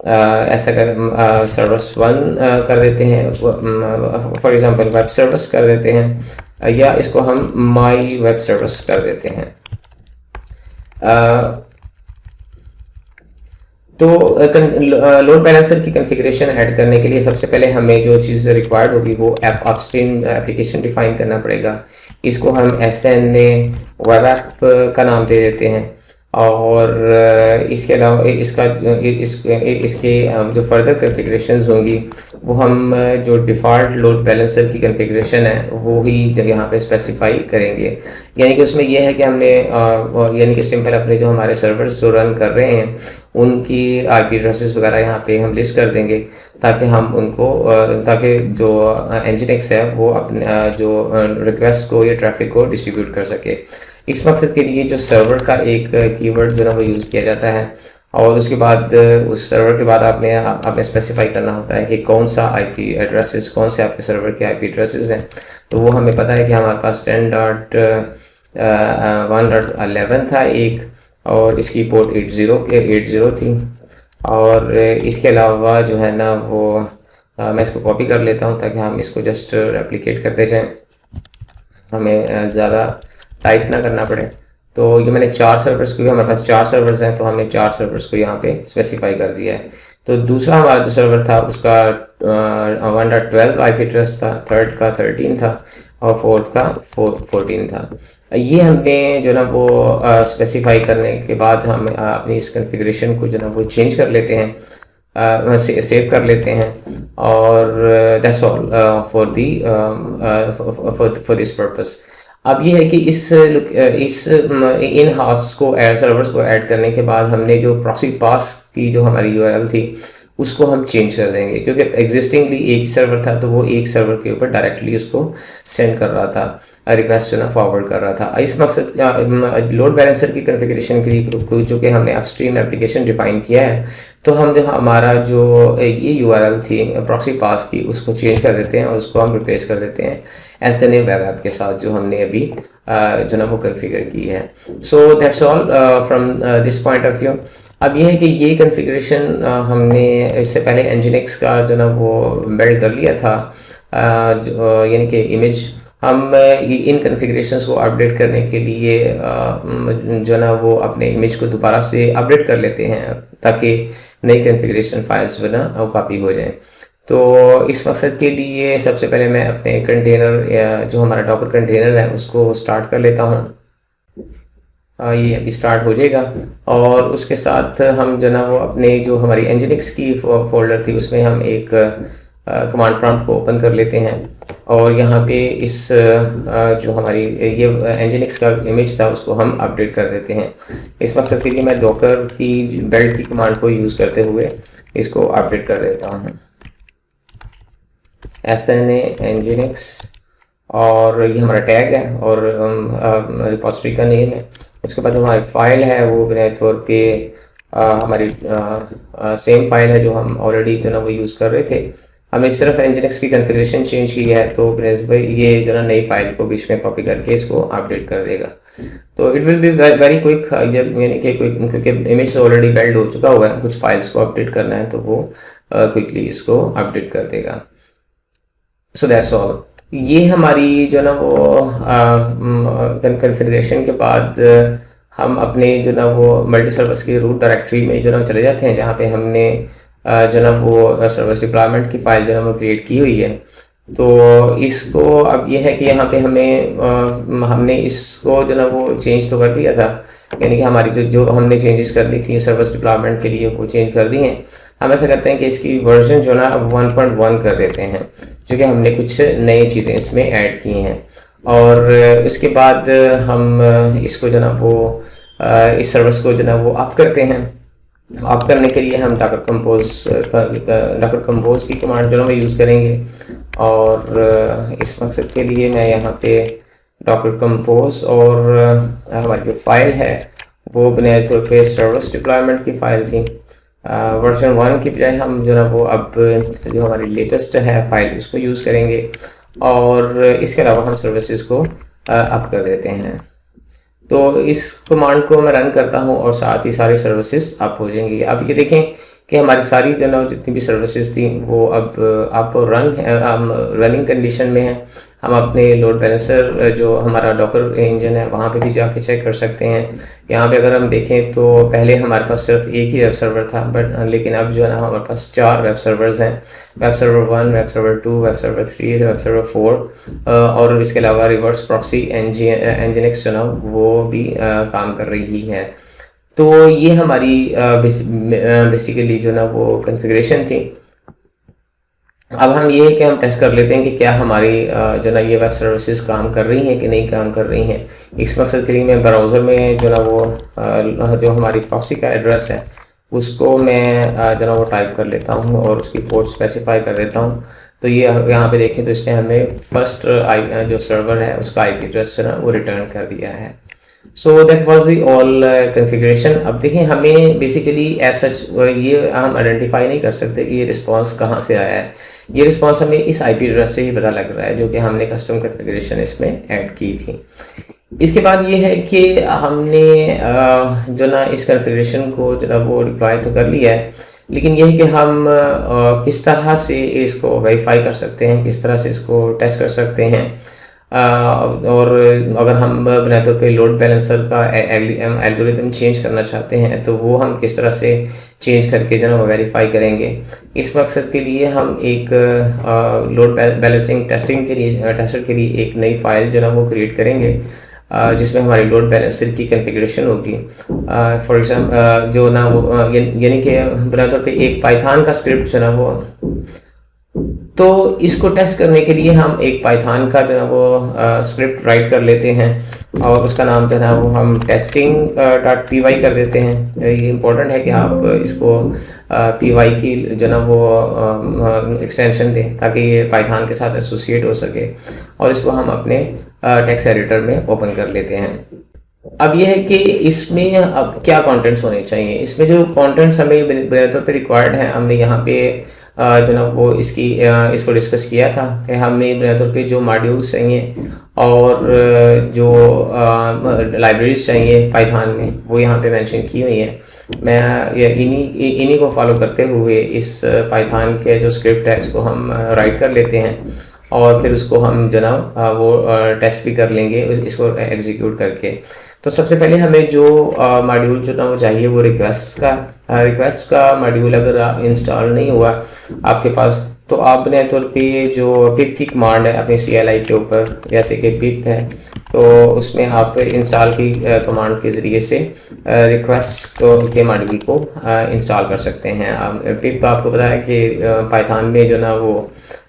ऐसा कर सर्विस 1 कर देते हैं, फॉर एग्जांपल वेब सर्विस कर देते हैं, या इसको हम माई वेब सर्विस कर देते हैं। तो लोड बैलेंसर की कॉन्फ़िगरेशन ऐड करने के लिए सबसे पहले हमें जो चीज़ रिक्वायर्ड होगी वो अपस्ट्रीम एप्लीकेशन डिफाइन करना पड़ेगा। इसको हम SNA वेब ऐप का नाम दे देते हैं, और इसके अलावा इसके जो फर्दर कॉन्फ़िगरेशंस होंगी वो हम जो डिफ़ॉल्ट लोड बैलेंसर की कॉन्फ़िगरेशन है वो ही यहाँ पे स्पेसिफाई करेंगे। यानी कि उसमें यह है कि हमने यानी कि सिंपल अपने जो हमारे सर्वर्स जो रन कर रहे हैं उनकी IP एड्रेसेस वगैरह यहाँ पे हम लिस्ट कर देंगे, ताकि हम उनको ताकि जो Nginx है वो अपने जो रिक्वेस्ट को या ट्रैफिक को डिस्ट्रीब्यूट कर सके। इस मकसद के लिए जो सर्वर का एक कीवर्ड जो ना वो यूज़ किया जाता है, और उसके बाद उस सर्वर के बाद आपने स्पेसिफाई करना होता है कि कौन सा IP एड्रेसेस, कौन से आपके सर्वर के IP एड्रेसेस हैं। तो वो हमें पता है कि हमारे पास 10.1.11 था एक, और इसकी पोर्ट 80 थी, और इसके अलावा जो है ना वो मैं इसको कॉपी कर लेता हूँ ताकि हम इसको जस्ट रेप्लिकेट करते जाएं, हमें ज़्यादा टाइप ना करना पड़े। तो ये मैंने 4 सर्वर्स, क्योंकि हमारे पास 4 सर्वर्स हैं तो हमने 4 सर्वर्स को यहाँ पे स्पेसिफाई कर दिया है। तो दूसरा हमारा जो सर्वर था उसका 1.12 IP एड्रेस था, थर्ड का 13 था, और फोर्थ का 14 था। ये हमने जो ना वो स्पेसिफाई करने के बाद हम अपनी इस कॉन्फ़िगरेशन को जो ना वो चेंज कर लेते हैं, सेव कर लेते हैं, और that's all for this purpose. अब ये है कि इस इन हाउस को सर्वर्स को ऐड करने के बाद हमने जो प्रॉक्सी पास की जो हमारी URL थी उसको हम चेंज कर देंगे, क्योंकि एग्जिस्टिंगली एक सर्वर था तो वो एक सर्वर के ऊपर डायरेक्टली उसको सेंड कर रहा था, रिक्वेस्ट जो ना फॉरवर्ड कर रहा था। इस मकसद लोड बैलेंसर की कॉन्फ़िगरेशन के लिए जो कि हमने अपस्ट्रीम एप्लीकेशन डिफाइन किया है, तो हम जो हमारा जो ये URL थी प्रॉक्सी पास की उसको चेंज कर देते हैं, और उसको हम रिप्लेस कर देते हैं SNA वेब ऐप के साथ जो हमने अभी जो ना वो कॉन्फ़िगर की है। So that's all from this point of view. अब ये है कि ये कॉन्फ़िगरेशन हमने इससे पहले Nginx का जो ना वो बिल्ड कर लिया था, यानी कि इमेज हम इन कॉन्फ़िगरेशंस को अपडेट करने के लिए जो ना वो अपने इमेज को दोबारा से अपडेट कर लेते हैं, ताकि नई कॉन्फ़िगरेशन फाइल्स जो ना वो कॉपी हो जाएं। तो इस मकसद के लिए सबसे पहले मैं अपने कंटेनर जो हमारा डॉकर कंटेनर है उसको स्टार्ट कर लेता हूँ। ये अभी स्टार्ट हो जाएगा, और उसके साथ हम जो ना वो अपने जो हमारी Nginx की फोल्डर थी उसमें हम एक कमांड प्रॉम्प्ट को ओपन कर लेते हैं, और यहाँ पे इस जो हमारी ये Nginx का इमेज था उसको हम अपडेट कर देते हैं। इस मकसद के लिए मैं डॉकर की बिल्ड की कमांड को यूज़ करते हुए इसको अपडेट कर देता हूँ। SNA Nginx, और ये हमारा टैग है और रिपोजिटरी का नेम है। उसके बाद हमारी फ़ाइल है वो बुनियादी तौर पे हमारी सेम फाइल है जो हम ऑलरेडी जो ना वो यूज़ कर रहे थे। हमें सिर्फ एनजिनिक्स की कॉन्फ़िगरेशन चेंज की है, तो ब्रेज भाई ये जो ना नई फाइल को बीच में कॉपी करके इसको अपडेट कर देगा। तो it will be very quick, यानी कि क्योंकि इमेज ऑलरेडी बिल्ड हो चुका हुआ है, कुछ फाइल्स को अपडेट करना है तो वो क्विकली इसको अपडेट कर देगा। So that's all. ये हमारी जो ना वो कॉन्फ़िगरेशन के बाद हम अपने जो ना वो मल्टी सर्विस की रूट डायरेक्टरी में जो ना चले जाते हैं, जहाँ पे हमने जो ना वो सर्विस डिप्लॉयमेंट की फ़ाइल जो ना वो क्रिएट की हुई है। तो इसको अब ये है कि यहाँ पे हमने इसको जो ना वो चेंज तो कर दिया था, यानी कि हमारी जो हमने चेंजेस करनी थी सर्विस डिप्लॉयमेंट के लिए वो चेंज कर दी हैं। हम ऐसा करते हैं कि इसकी वर्जन जो ना अब 1.1 कर देते हैं, जो कि हमने कुछ नई चीज़ें इसमें ऐड की हैं। और उसके बाद हम इसको जो ना वो इस सर्विस को जो ना वो अप करते हैं। अप करने के लिए हम डॉकर कंपोज की कमांड जो ना वो यूज़ करेंगे, और इस मकसद के लिए मैं यहाँ पे डॉकर कंपोज और हमारी जो फाइल है वो बुनियादी तौर पे सर्विस डिप्लॉयमेंट की फ़ाइल थी। वर्जन 1 की बजाय हम जो ना वो अब जो हमारी लेटेस्ट है फाइल उसको यूज़ करेंगे, और इसके अलावा हम सर्विसेज को अप कर देते हैं। तो इस कमांड को मैं रन करता हूँ और साथ ही सारी सर्विसेज अप हो जाएंगी। आप ये देखें कि हमारी सारी जो ना जितनी भी सर्विसेज थी वो अब रनिंग कंडीशन में है। हम अपने लोड बैलेंसर जो हमारा डॉकर इंजन है वहाँ पे भी जाके चेक कर सकते हैं। यहाँ पे अगर हम देखें तो पहले हमारे पास सिर्फ एक ही वेब सर्वर था, लेकिन अब जो है ना हमारे पास 4 वेब सर्वर्स हैं। Web server 1, web server 2, web server 3, web server 4, और इसके अलावा रिवर्स प्रॉक्सी एनजिनिक्स जो ना वो भी काम कर रही है। तो ये हमारी बेसिकली जो ना वो कॉन्फ़िगरेशन थी। अब हम ये है कि हम टेस्ट कर लेते हैं कि क्या हमारी जो ना ये वेब सर्विसेज काम कर रही हैं कि नहीं काम कर रही हैं। इस मकसद के लिए मैं ब्राउज़र में जो ना वो जो हमारी प्रॉक्सी का एड्रेस है उसको मैं जो ना वो टाइप कर लेता हूँ और उसकी पोर्ट स्पेसिफाई कर देता हूँ। तो ये यहाँ पे देखें तो इसने हमें फर्स्ट जो सर्वर है उसका IP एड्रेस जो ना वो रिटर्न कर दिया है। So that was the all configuration. अब देखें हमें बेसिकली एज सच ये हम आइडेंटिफाई नहीं कर सकते कि ये रिस्पांस कहाँ से आया है। ये रिस्पांस हमें इस IP एड्रेस से ही पता लग रहा है जो कि हमने कस्टम कॉन्फ़िगरेशन इसमें ऐड की थी। इसके बाद ये है कि हमने जो ना इस कॉन्फ़िगरेशन को जो ना वो डिप्लॉय तो कर लिया है, लेकिन यह है कि हम किस तरह से इसको वेरीफाई कर सकते हैं, किस तरह से इसको टेस्ट कर सकते हैं। और अगर हम बुनियादी तौर पे लोड बैलेंसर का एल्गोरिथम चेंज करना चाहते हैं तो वो हम किस तरह से चेंज करके जो है वो वेरीफाई करेंगे। इस मकसद के लिए हम एक लोड बैलेंसिंग टेस्टर के लिए एक नई फाइल जो ना वो क्रिएट करेंगे, जिसमें हमारी लोड बैलेंसर की कॉन्फ़िगरेशन होगी। फॉर एग्जाम्पल जो ना वो यानी कि बुनियादी तौर पे एक पाइथन का स्क्रिप्ट जो ना वो, तो इसको टेस्ट करने के लिए हम एक पाइथन का जो है वो स्क्रिप्ट राइट कर लेते हैं और उसका नाम जो है वो हम testing.py कर देते हैं। ये इम्पोर्टेंट है कि आप इसको py की जो ना वो एक्सटेंशन दें ताकि ये पाइथन के साथ एसोसिएट हो सके, और इसको हम अपने टेक्स्ट एडिटर में ओपन कर लेते हैं। अब यह है कि इसमें अब क्या कंटेंट्स होने चाहिए। इसमें जो कंटेंट्स हमें बुनियादी तौर पे रिक्वायर्ड हैं, हमने यहाँ पे जो ना वो इसको डिस्कस किया था कि हमें बुनियादी तौर पे जो मॉड्यूल्स चाहिए और जो लाइब्रेरीज चाहिए पाइथन में वो यहाँ पे मेंशन की हुई है। मैं इन्हीं को फॉलो करते हुए इस पाइथन के जो स्क्रिप्ट है इसको हम राइट कर लेते हैं और फिर उसको हम जो ना वो टेस्ट भी कर लेंगे इसको एग्जीक्यूट करके। तो सबसे पहले हमें जो मॉड्यूल जो ना वो चाहिए वो रिक्वेस्ट का मॉड्यूल अगर इंस्टॉल नहीं हुआ आपके पास, तो आपने तौर पे जो पिप की कमांड है अपने CLI के ऊपर, जैसे कि पिप है तो उसमें आप इंस्टॉल की कमांड के ज़रिए से रिक्वेस्ट के मॉड्यूल को इंस्टॉल कर सकते हैं। पिप आपको पता है कि पाइथन में जो ना वो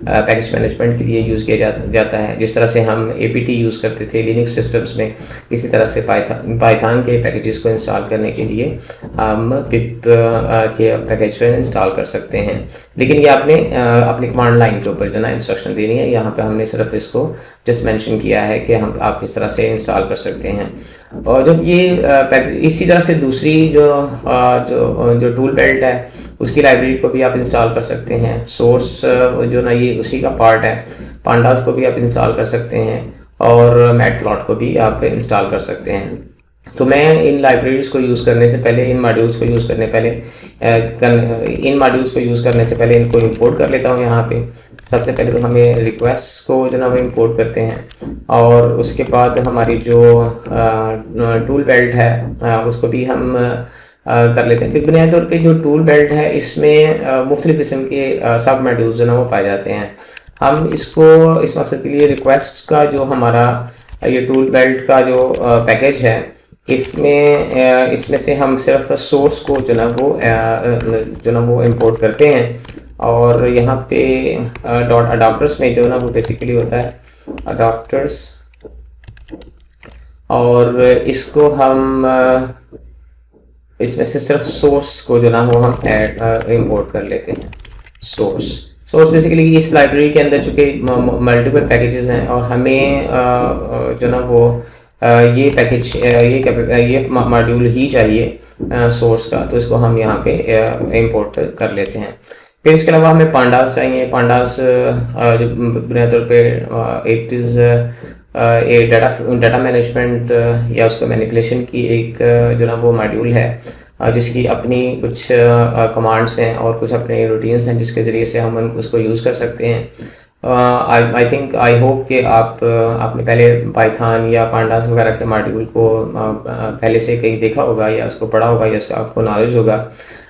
पैकेज मैनेजमेंट के लिए यूज़ किया जाता है। जिस तरह से हम APT यूज़ करते थे लिनक्स सिस्टम्स में, इसी तरह से पाइथन के पैकेजेस को इंस्टॉल करने के लिए हम पिप के पैकेज इंस्टॉल कर सकते हैं। लेकिन ये अपनी कमांड लाइन के ऊपर जो ना इंस्ट्रक्शन देनी है। यहाँ पे हमने सिर्फ इसको जस्ट मेंशन किया है कि हम आप किस तरह से इंस्टॉल कर सकते हैं। और जब ये पैकेज, इसी तरह से दूसरी जो टूल बेल्ट है उसकी लाइब्रेरी को भी आप इंस्टॉल कर सकते हैं। सोर्स जो ना ये उसी का पार्ट है। पांडास को भी आप इंस्टॉल कर सकते हैं और मैटप्लॉट को भी आप इंस्टॉल कर सकते हैं। तो मैं इन लाइब्रेरीज को यूज़ करने से पहले, इन मॉड्यूल्स को यूज़ करने इनको इंपोर्ट कर लेता हूँ। यहाँ पे सबसे पहले तो हमें रिक्वेस्ट को जो ना वो इंपोर्ट करते हैं और उसके बाद हमारी जो टूल बेल्ट है उसको भी हम कर लेते हैं। बुनियादी तौर पे जो टूल बेल्ट है इसमें मुख्तलिफ़ किस्म के सब मॉड्यूल्स जो ना वो पाए जाते हैं। हम इसको इस मकसद के लिए रिक्वेस्ट का जो हमारा ये टूल बेल्ट का जो पैकेज है इसमें से हम सिर्फ सोर्स को जो ना वो इंपोर्ट करते हैं और यहाँ पे डॉट अडॉप्टर्स में जो ना वो बेसिकली होता है अडॉप्टर्स, और इसको हम इसमें से सिर्फ सोर्स को जो ना वो हम इंपोर्ट कर लेते हैं। सोर्स बेसिकली इस लाइब्रेरी के अंदर चूँकि मल्टीपल पैकेजेस हैं और हमें जो ना वो ये पैकेज ये मॉड्यूल ही चाहिए सोर्स का, तो इसको हम यहाँ पे इंपोर्ट कर लेते हैं। फिर इसके अलावा हमें पांडास चाहिए। पांडास बुनियादी तौर पे it is a data management या उसको मैनिपुलेशन की एक जो ना वो मॉड्यूल है जिसकी अपनी कुछ कमांड्स हैं और कुछ अपने रूटीन्स हैं जिसके ज़रिए से हम उसको यूज़ कर सकते हैं। आई होप कि आपने पहले पाइथन या पांडास वगैरह के मॉड्यूल को पहले से कहीं देखा होगा या उसको पढ़ा होगा या उसका आपको नॉलेज होगा।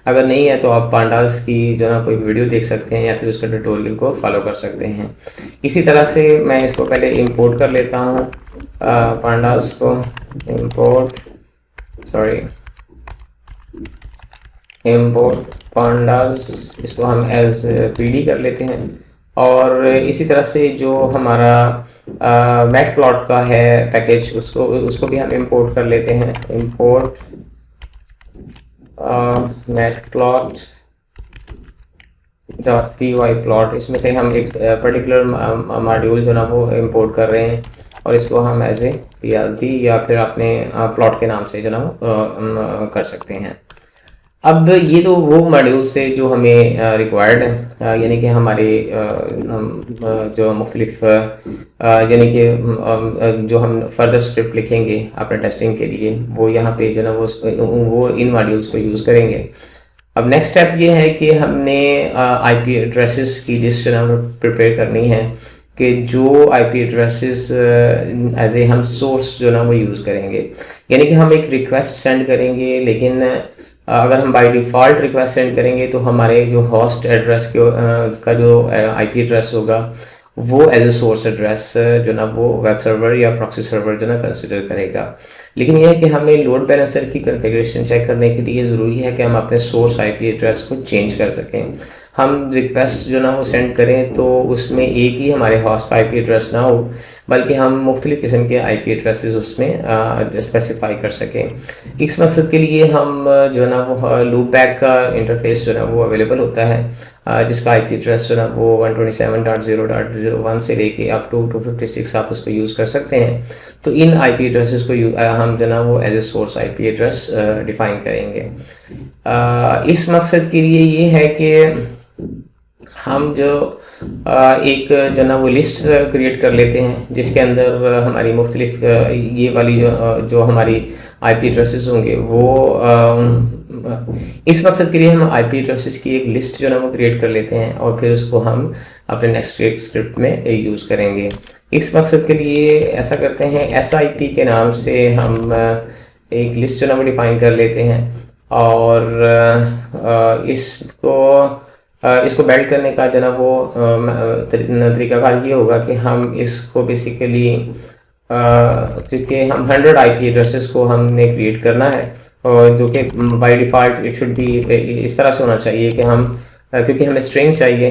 अगर नहीं है तो आप पांडास की जो ना कोई वीडियो देख सकते हैं या फिर उसका ट्यूटोरियल को फॉलो कर सकते हैं। इसी तरह से मैं इसको पहले इंपोर्ट कर लेता हूँ पांडास को इंपोर्ट पांडास, इसको हम एज पीडी कर लेते हैं। और इसी तरह से जो हमारा मैटप्लॉट का है पैकेज उसको भी हम इंपोर्ट कर लेते हैं। इंपोर्ट मैटप्लॉट .py इसमें से हम एक पर्टिकुलर मॉड्यूल जो ना वो इंपोर्ट कर रहे हैं और इसको हम एज ए plt या फिर अपने प्लॉट के नाम से जो ना वो कर सकते हैं। अब ये तो वो मॉड्यूल से जो हमें रिक्वायर्ड है, यानी कि हमारे जो मुख्तलिफ यानी कि जो हम फर्दर स्क्रिप्ट लिखेंगे अपने टेस्टिंग के लिए वो यहाँ पे जो ना वो इन मॉड्यूल्स को यूज़ करेंगे। अब नेक्स्ट स्टेप ये है कि हमने आईपी एड्रेसेस की लिस्ट जो ना प्रिपेयर करनी है कि जो आईपी एड्रेसेस एज ए हम सोर्स जो ना वो यूज़ करेंगे। यानी कि हम एक रिक्वेस्ट सेंड करेंगे, लेकिन अगर हम बाय डिफ़ॉल्ट रिक्वेस्ट सेंड करेंगे तो हमारे जो होस्ट एड्रेस का जो आईपी एड्रेस होगा वो एज ए सोर्स एड्रेस जो ना वो वेब सर्वर या प्रॉक्सी सर्वर जो ना कंसिडर करेगा। लेकिन यह है कि हमें लोड बैलेंसर की कॉन्फ़िगरेशन चेक करने के लिए ज़रूरी है कि हम अपने सोर्स आईपी एड्रेस को चेंज कर सकें। हम रिक्वेस्ट जो ना वो सेंड करें तो उसमें एक ही हमारे होस्ट का आईपी एड्रेस ना हो, बल्कि हम मुख्तलिफ़ किस्म के आईपी एड्रेसेस उसमें स्पेसिफाई कर सकें। इस मकसद के लिए हम जो ना वो लूपबैक का इंटरफेस जो ना वो अवेलेबल होता है जिसका आईपी एड्रेस जो ना वो 127.0.0.1 से लेके अप टू 256 आप उसको यूज़ कर सकते हैं। तो इन आईपी एड्रेसेस को हम जो ना वो as a source IP address define करेंगे। इस मकसद के लिए ये है कि हम जो एक जो ना वो लिस्ट क्रिएट कर लेते हैं जिसके अंदर हमारी मुख्तलिफ ये वाली जो हमारी आईपी एड्रेसेस होंगे वो इस मकसद के लिए हम आईपी एड्रेसेस की एक लिस्ट जो ना वो क्रिएट कर लेते हैं और फिर उसको हम अपने नेक्स्ट स्क्रिप्ट में यूज़ करेंगे। इस मकसद के लिए ऐसा करते हैं, SIP के नाम से हम एक लिस्ट जो ना वो डिफ़ाइन कर लेते हैं और इसको बिल्ड करने का जो ना वो तरीकाकार ये होगा कि हम इसको बेसिकली क्योंकि हम 100 आईपी एड्रेसेस को हमने क्रिएट करना है और जो कि by default it should be इस तरह से होना चाहिए कि हम क्योंकि हमें स्ट्रिंग चाहिए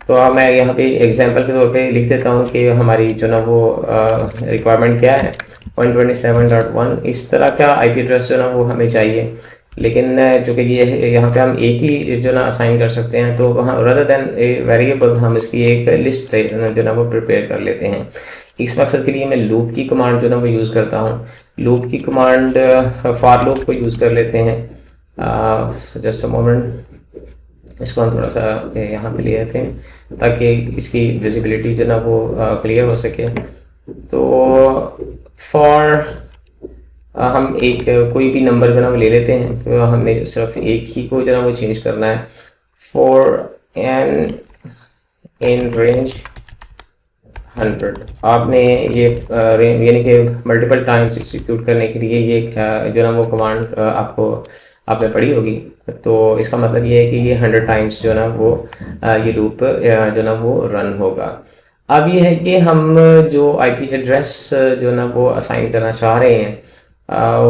तो मैं यहाँ पे एग्जांपल के तौर पे लिख देता हूँ कि हमारी जो ना वो रिक्वायरमेंट क्या है। 127.1 इस तरह का आईपी एड्रेस जो ना वो हमें चाहिए लेकिन जो कि ये यहाँ पे हम एक ही जो ना असाइन कर सकते हैं, तो हाँ रदर देन ए वेरिएबल हम इसकी एक लिस्ट जो ना वो प्रिपेयर कर लेते हैं। इस मकसद के लिए मैं लूप की कमांड जो ना वो यूज़ करता हूँ। लूप की कमांड फॉर लूप को यूज़ कर लेते हैं। जस्ट अ मोमेंट, इसको हम थोड़ा सा यहाँ पे ले आते हैं ताकि इसकी विजिबिलिटी जो ना वो क्लियर हो सके। तो फॉर हम एक कोई भी नंबर जो ना वो ले लेते हैं, तो हमने सिर्फ एक ही को जो ना वो चेंज करना है। फॉर एन इन रेंज 100, आपने ये यानी कि मल्टीपल टाइम्स एग्जीक्यूट करने के लिए ये जो ना वो कमांड आपने पढ़ी होगी। तो इसका मतलब ये है कि ये 100 टाइम्स जो ना वो ये लूप जो ना वो रन होगा। अब ये है कि हम जो आईपी एड्रेस जो ना वो असाइन करना चाह रहे हैं,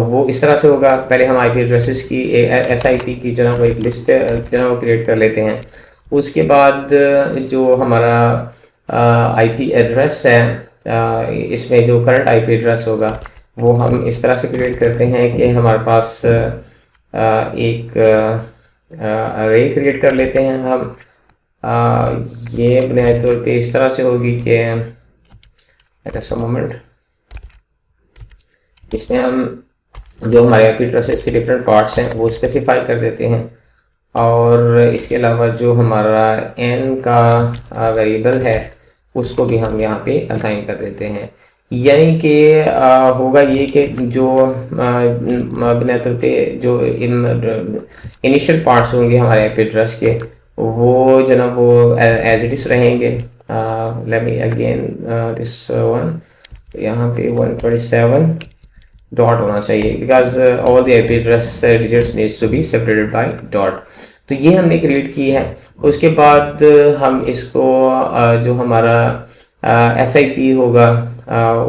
वो इस तरह से होगा। पहले हम आईपी एड्रेसेस की एसआईपी की जो ना वो एक लिस्ट जो ना वो क्रिएट कर लेते हैं। उसके बाद जो हमारा आईपी एड्रेस है, इसमें जो करंट आईपी एड्रेस होगा वो हम इस तरह से क्रिएट करते हैं कि हमारे पास एक अरे क्रिएट कर लेते हैं हम। ये बुनियादी तौर पे इस तरह से होगी कि जस्ट अ मोमेंट, इसमें हम जो हमारे आईपी एड्रेसेस के डिफरेंट पार्ट्स हैं वो स्पेसिफाई कर देते हैं, और इसके अलावा जो हमारा n का वेरिएबल है उसको भी हम यहाँ पे असाइन कर देते हैं। यानी कि होगा ये कि जो बुनियादी तौर पे जो इनिशियल पार्ट्स होंगे हमारे आईपी एड्रेस के, वो जो ना वो एज इट इज़ रहेंगे। Let me again this one, यहाँ पे 127 डॉट होना चाहिए, because all the IP address digits needs to be separated by dot. तो ये हमने क्रिएट की है। उसके बाद हम इसको जो हमारा एसआईपी होगा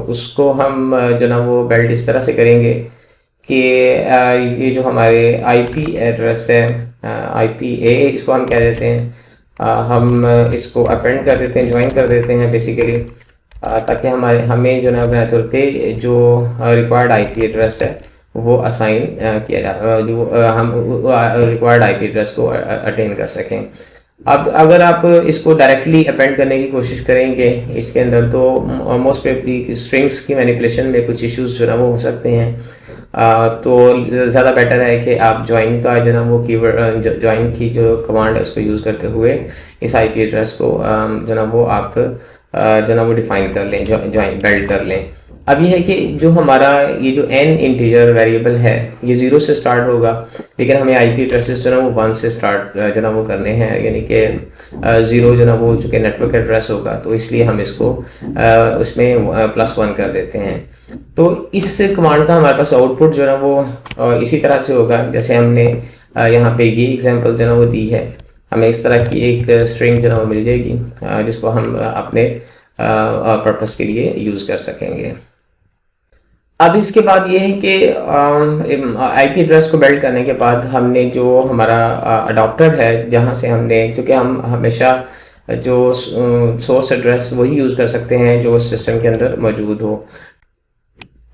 उसको हम जो ना वो बिल्ड इस तरह से करेंगे कि ये जो हमारे आईपी एड्रेस है, आईपी ए इसको हम क्या देते हैं, हम इसको अपेंड कर देते हैं, ज्वाइन कर देते हैं बेसिकली, ताकि हमें जो ना बुनियादी तौर पे जो रिक्वायर्ड आईपी एड्रेस है वो असाइन किया जाए, जो हम रिक्वायर्ड आईपी एड्रेस को अटेन कर सकें। अब अगर आप इसको डायरेक्टली अपेंड करने की कोशिश करेंगे इसके अंदर, तो मोस्ट प्रोबेबली स्ट्रिंग्स की मैनिपुलेशन में कुछ इश्यूज जो ना वो हो सकते हैं। तो ज़्यादा बेटर है कि आप ज्वाइन का जो ना वो कीवर्ड, ज्वाइन की जो कमांड है उसको यूज़ करते हुए इस आईपी एड्रेस को जो ना वो आप जो ना वो डिफाइन कर लें, ज्वाइन बिल्ड कर लें। अब ये है कि जो हमारा ये जो n इंटीजर वेरिएबल है ये 0 से स्टार्ट होगा, लेकिन हमें आईपी एड्रेसेस जो ना वो 1 से स्टार्ट जो ना वो करने हैं, यानी कि 0 जो ना वो चूँकि नेटवर्क एड्रेस होगा तो इसलिए हम इसको उसमें +1 कर देते हैं। तो इस कमांड का हमारे पास आउटपुट जो ना वो इसी तरह से होगा जैसे हमने यहाँ पे ये एग्जांपल जो ना वो दी है। हमें इस तरह की एक स्ट्रिंग जो ना वो मिल जाएगी जिसको हम अपने पर्पस के लिए यूज़ कर सकेंगे। अब इसके बाद ये है कि आईपी एड्रेस को बिल्ड करने के बाद हमने जो हमारा अडॉप्टर है, जहाँ से हमने, क्योंकि हम हमेशा जो सोर्स एड्रेस वही यूज़ कर सकते हैं जो सिस्टम के अंदर मौजूद हो।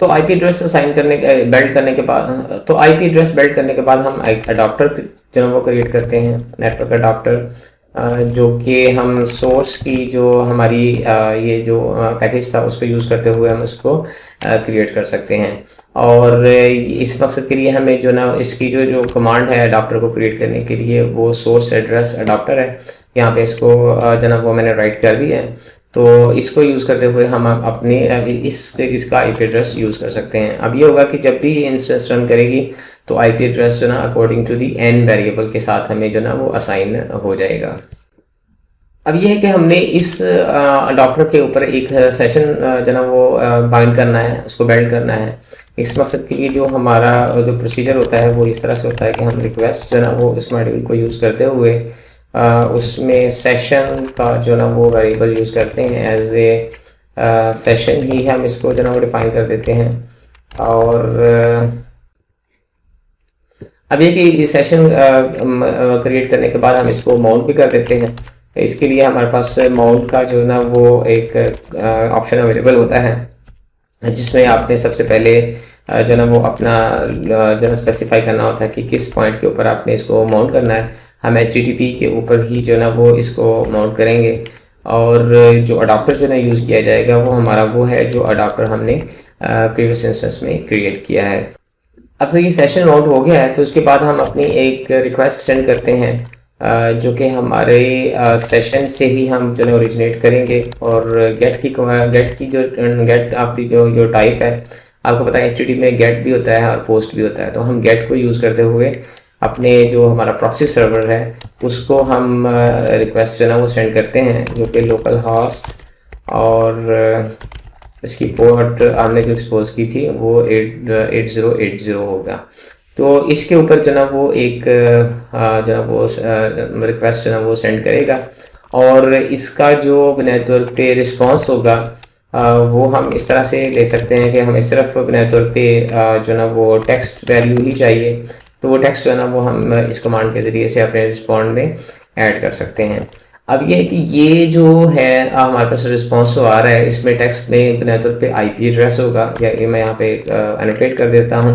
तो आईपी एड्रेस असाइन करने बिल्ड करने के बाद, तो आईपी एड्रेस बिल्ड करने के बाद हम एक अडॉप्टर जो वो क्रिएट करते हैं, नेटवर्क अडॉप्टर, जो कि हम सोर्स की जो हमारी ये जो पैकेज था उसको यूज़ करते हुए हम उसको क्रिएट कर सकते हैं। और इस मकसद के लिए हमें जो ना इसकी जो कमांड है अडॉप्टर को क्रिएट करने के लिए, वो सोर्स एड्रेस अडॉप्टर है। यहाँ पे इसको जो ना वो मैंने राइट कर दिया है। तो इसको यूज़ करते हुए हम अपने इसका आईपी एड्रेस यूज़ कर सकते हैं। अब ये होगा कि जब भी इंस्टेंस रन करेगी तो आईपी एड्रेस जो ना according to the n variable के साथ हमें जो ना वो असाइन हो जाएगा। अब ये है कि हमने इस अडॉप्टर के ऊपर एक सेशन जो ना वो बाइंड करना है, उसको बिल्ड करना है। इस मकसद के लिए जो हमारा जो प्रोसीजर होता है वो इस तरह से होता है कि हम रिक्वेस्ट जो ना वो इस मॉड्यूल को यूज़ करते हुए उसमें सेशन का जो ना वो वेरिएबल यूज़ करते हैं। एज ए सेशन ही हम इसको जो ना वो डिफाइन कर देते हैं। और अब ये कि सेशन क्रिएट करने के बाद हम इसको माउंट भी कर देते हैं। इसके लिए हमारे पास माउंट का जो ना वो एक ऑप्शन अवेलेबल होता है, जिसमें आपने सबसे पहले जो ना वो अपना जो ना स्पेसिफाई करना होता है कि किस पॉइंट के ऊपर आपने इसको माउंट करना है। हम HTTP के ऊपर ही जो ना वो इसको माउंट करेंगे। और जो अडाप्टर जो ना यूज़ किया जाएगा वो हमारा वो है जो अडाप्टर हमने प्रीवियस इंस्टेंस में क्रिएट किया है। अब से ये सेशन माउंट हो गया है तो उसके बाद हम अपनी एक रिक्वेस्ट सेंड करते हैं जो कि हमारे सेशन से ही हम जो है ओरिजिनेट करेंगे। और गेट की जो गेट आपकी जो टाइप है, आपको पता है HTTP में गेट भी होता है और पोस्ट भी होता है। तो हम गेट को यूज़ करते हुए अपने जो हमारा प्रॉक्सी सर्वर है उसको हम रिक्वेस्ट जो है ना वो सेंड करते हैं, जो कि लोकल होस्ट और इसकी पोर्ट हमने जो एक्सपोज की थी वो 8080 होगा। तो इसके ऊपर जो ना वो एक जो ना वो रिक्वेस्ट जो ना वो सेंड करेगा और इसका जो बुनियादी तौर पे रिस्पॉन्स होगा वो हम इस तरह से ले सकते हैं कि हमें सिर्फ बुनियादी तौर पे जो ना वो टेक्स्ट वैल्यू ही चाहिए। तो वो टेक्स्ट जो है ना वो हम इस कमांड के ज़रिए से अपने रिस्पॉन्ड में ऐड कर सकते हैं। अब ये है कि ये जो है हमारे पास रिस्पॉन्स तो आ रहा है, इसमें टेक्स्ट में बुनियादी तौर पे IP एड्रेस होगा, या ये मैं यहाँ पे एनोटेट कर देता हूँ,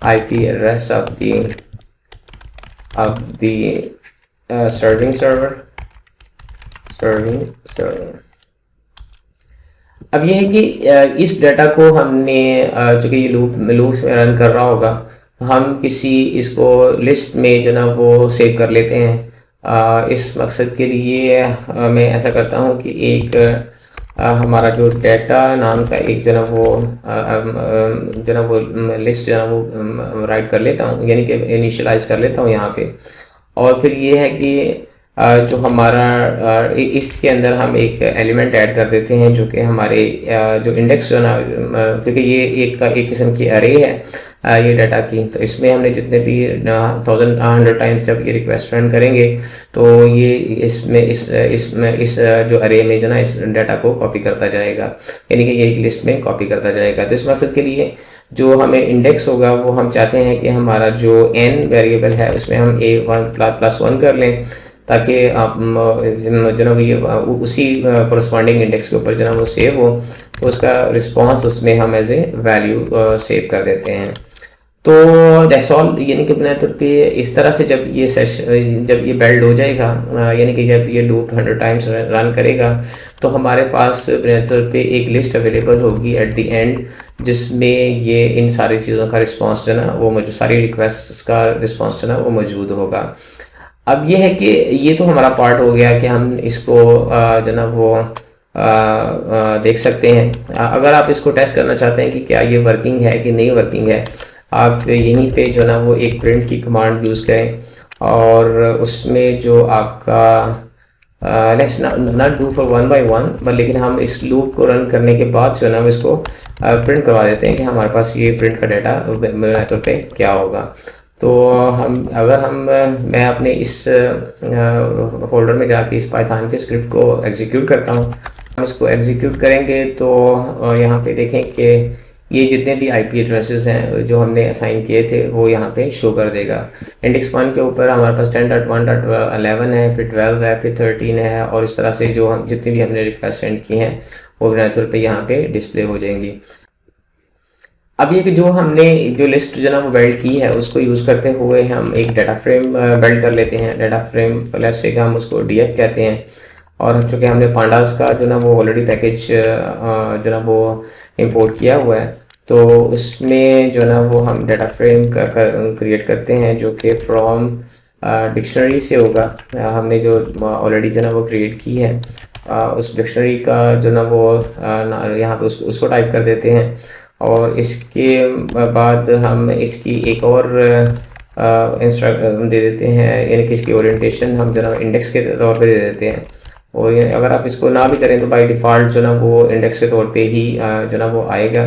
IP address of the serving server. अब ये है कि इस डाटा को हमने चूँकि ये लूप में रन कर रहा होगा, हम किसी इसको लिस्ट में जो ना वो सेव कर लेते हैं। इस मकसद के लिए मैं ऐसा करता हूँ कि एक हमारा जो डाटा नाम का एक जो ना वो लिस्ट जो ना वो राइट कर लेता हूँ, यानी कि इनिशियलाइज कर लेता हूँ यहाँ पे। और फिर ये है कि जो हमारा इसके अंदर हम एक एलिमेंट ऐड कर देते हैं जो कि हमारे जो इंडेक्स जो ना, क्योंकि ये एक किस्म की अरे है ये डाटा की, तो इसमें हमने जितने भी 1100 टाइम्स जब ये रिक्वेस्ट रन करेंगे तो ये इस जो अरे में जो ना इस डाटा को कॉपी करता जाएगा, यानी कि ये एक लिस्ट में कॉपी करता जाएगा। तो इस मकसद के लिए जो हमें इंडेक्स होगा वो हम चाहते हैं कि हमारा जो n वेरिएबल है उसमें हम a1+1 कर लें, ताकि आप जनाब ये उसी कोरस्पॉन्डिंग इंडेक्स के ऊपर जनाब वो सेव हो, तो उसका रिस्पांस उसमें हम एज ए वैल्यू सेव कर देते हैं। तो दैट्स ऑल, यानी कि बुनियादी तौर पे इस तरह से जब ये बिल्ड हो जाएगा, यानी कि जब ये लूप 100 टाइम्स रन करेगा तो हमारे पास बुनियादी तौर पे एक लिस्ट अवेलेबल होगी एट द एंड, जिसमें ये इन सारी चीज़ों का रिस्पांस जो ना वो मौजूद, सारी रिक्वेस्ट का रिस्पांस जो ना वो मौजूद होगा। अब ये है कि ये तो हमारा पार्ट हो गया कि हम इसको जो ना वो देख सकते हैं। अगर आप इसको टेस्ट करना चाहते हैं कि क्या ये वर्किंग है कि नहीं वर्किंग है, आप यहीं पे जो ना वो एक प्रिंट की कमांड यूज़ करें और उसमें जो आपका let's not do for 1 by 1, but लेकिन हम इस लूप को रन करने के बाद जो ना इसको प्रिंट करवा देते हैं कि हमारे पास ये प्रिंट का डाटा बुनियादी तौर पे क्या होगा। तो मैं अपने इस फोल्डर में जाके इस पाइथन के स्क्रिप्ट को एग्जीक्यूट करता हूँ। हम इसको एग्जीक्यूट करेंगे तो यहाँ पे देखें कि ये जितने भी IP एड्रेसेस हैं जो हमने असाइन किए थे वो यहाँ पे शो कर देगा। इंडेक्स 1 के ऊपर हमारे पास 10.1.11 है, फिर 12 है, फिर 13 है, और इस तरह से जो हम जितनी भी हमने रिक्वेस्ट सेंड की हैं वो बुनियादी तौर पे यहाँ पे डिस्प्ले हो जाएंगी। अब ये कि जो हमने जो लिस्ट जो ना वो बिल्ड की है उसको यूज़ करते हुए हम एक डाटा फ्रेम बिल्ड कर लेते हैं। डाटा फ्रेम फ्लैश से हम उसको DF कहते हैं, और चूँकि हमने पांडास का जो ना वो ऑलरेडी पैकेज जो ना वो इंपोर्ट किया हुआ है, तो उसमें जो ना वो हम डाटा फ्रेम का क्रिएट करते हैं जो कि फ्रॉम डिक्शनरी से होगा। हमने जो ऑलरेडी जो ना वो क्रिएट की है उस डिक्शनरी का जो ना वो यहाँ पे उसको टाइप कर देते हैं, और इसके बाद हम इसकी एक और दे देते हैं, यानी कि इसकी ओरिएंटेशन हम जो ना इंडेक्स के तौर पे दे देते हैं। और अगर आप इसको ना भी करें तो बाय डिफ़ॉल्ट जो ना वो इंडेक्स के तौर पे ही जो ना वो आएगा,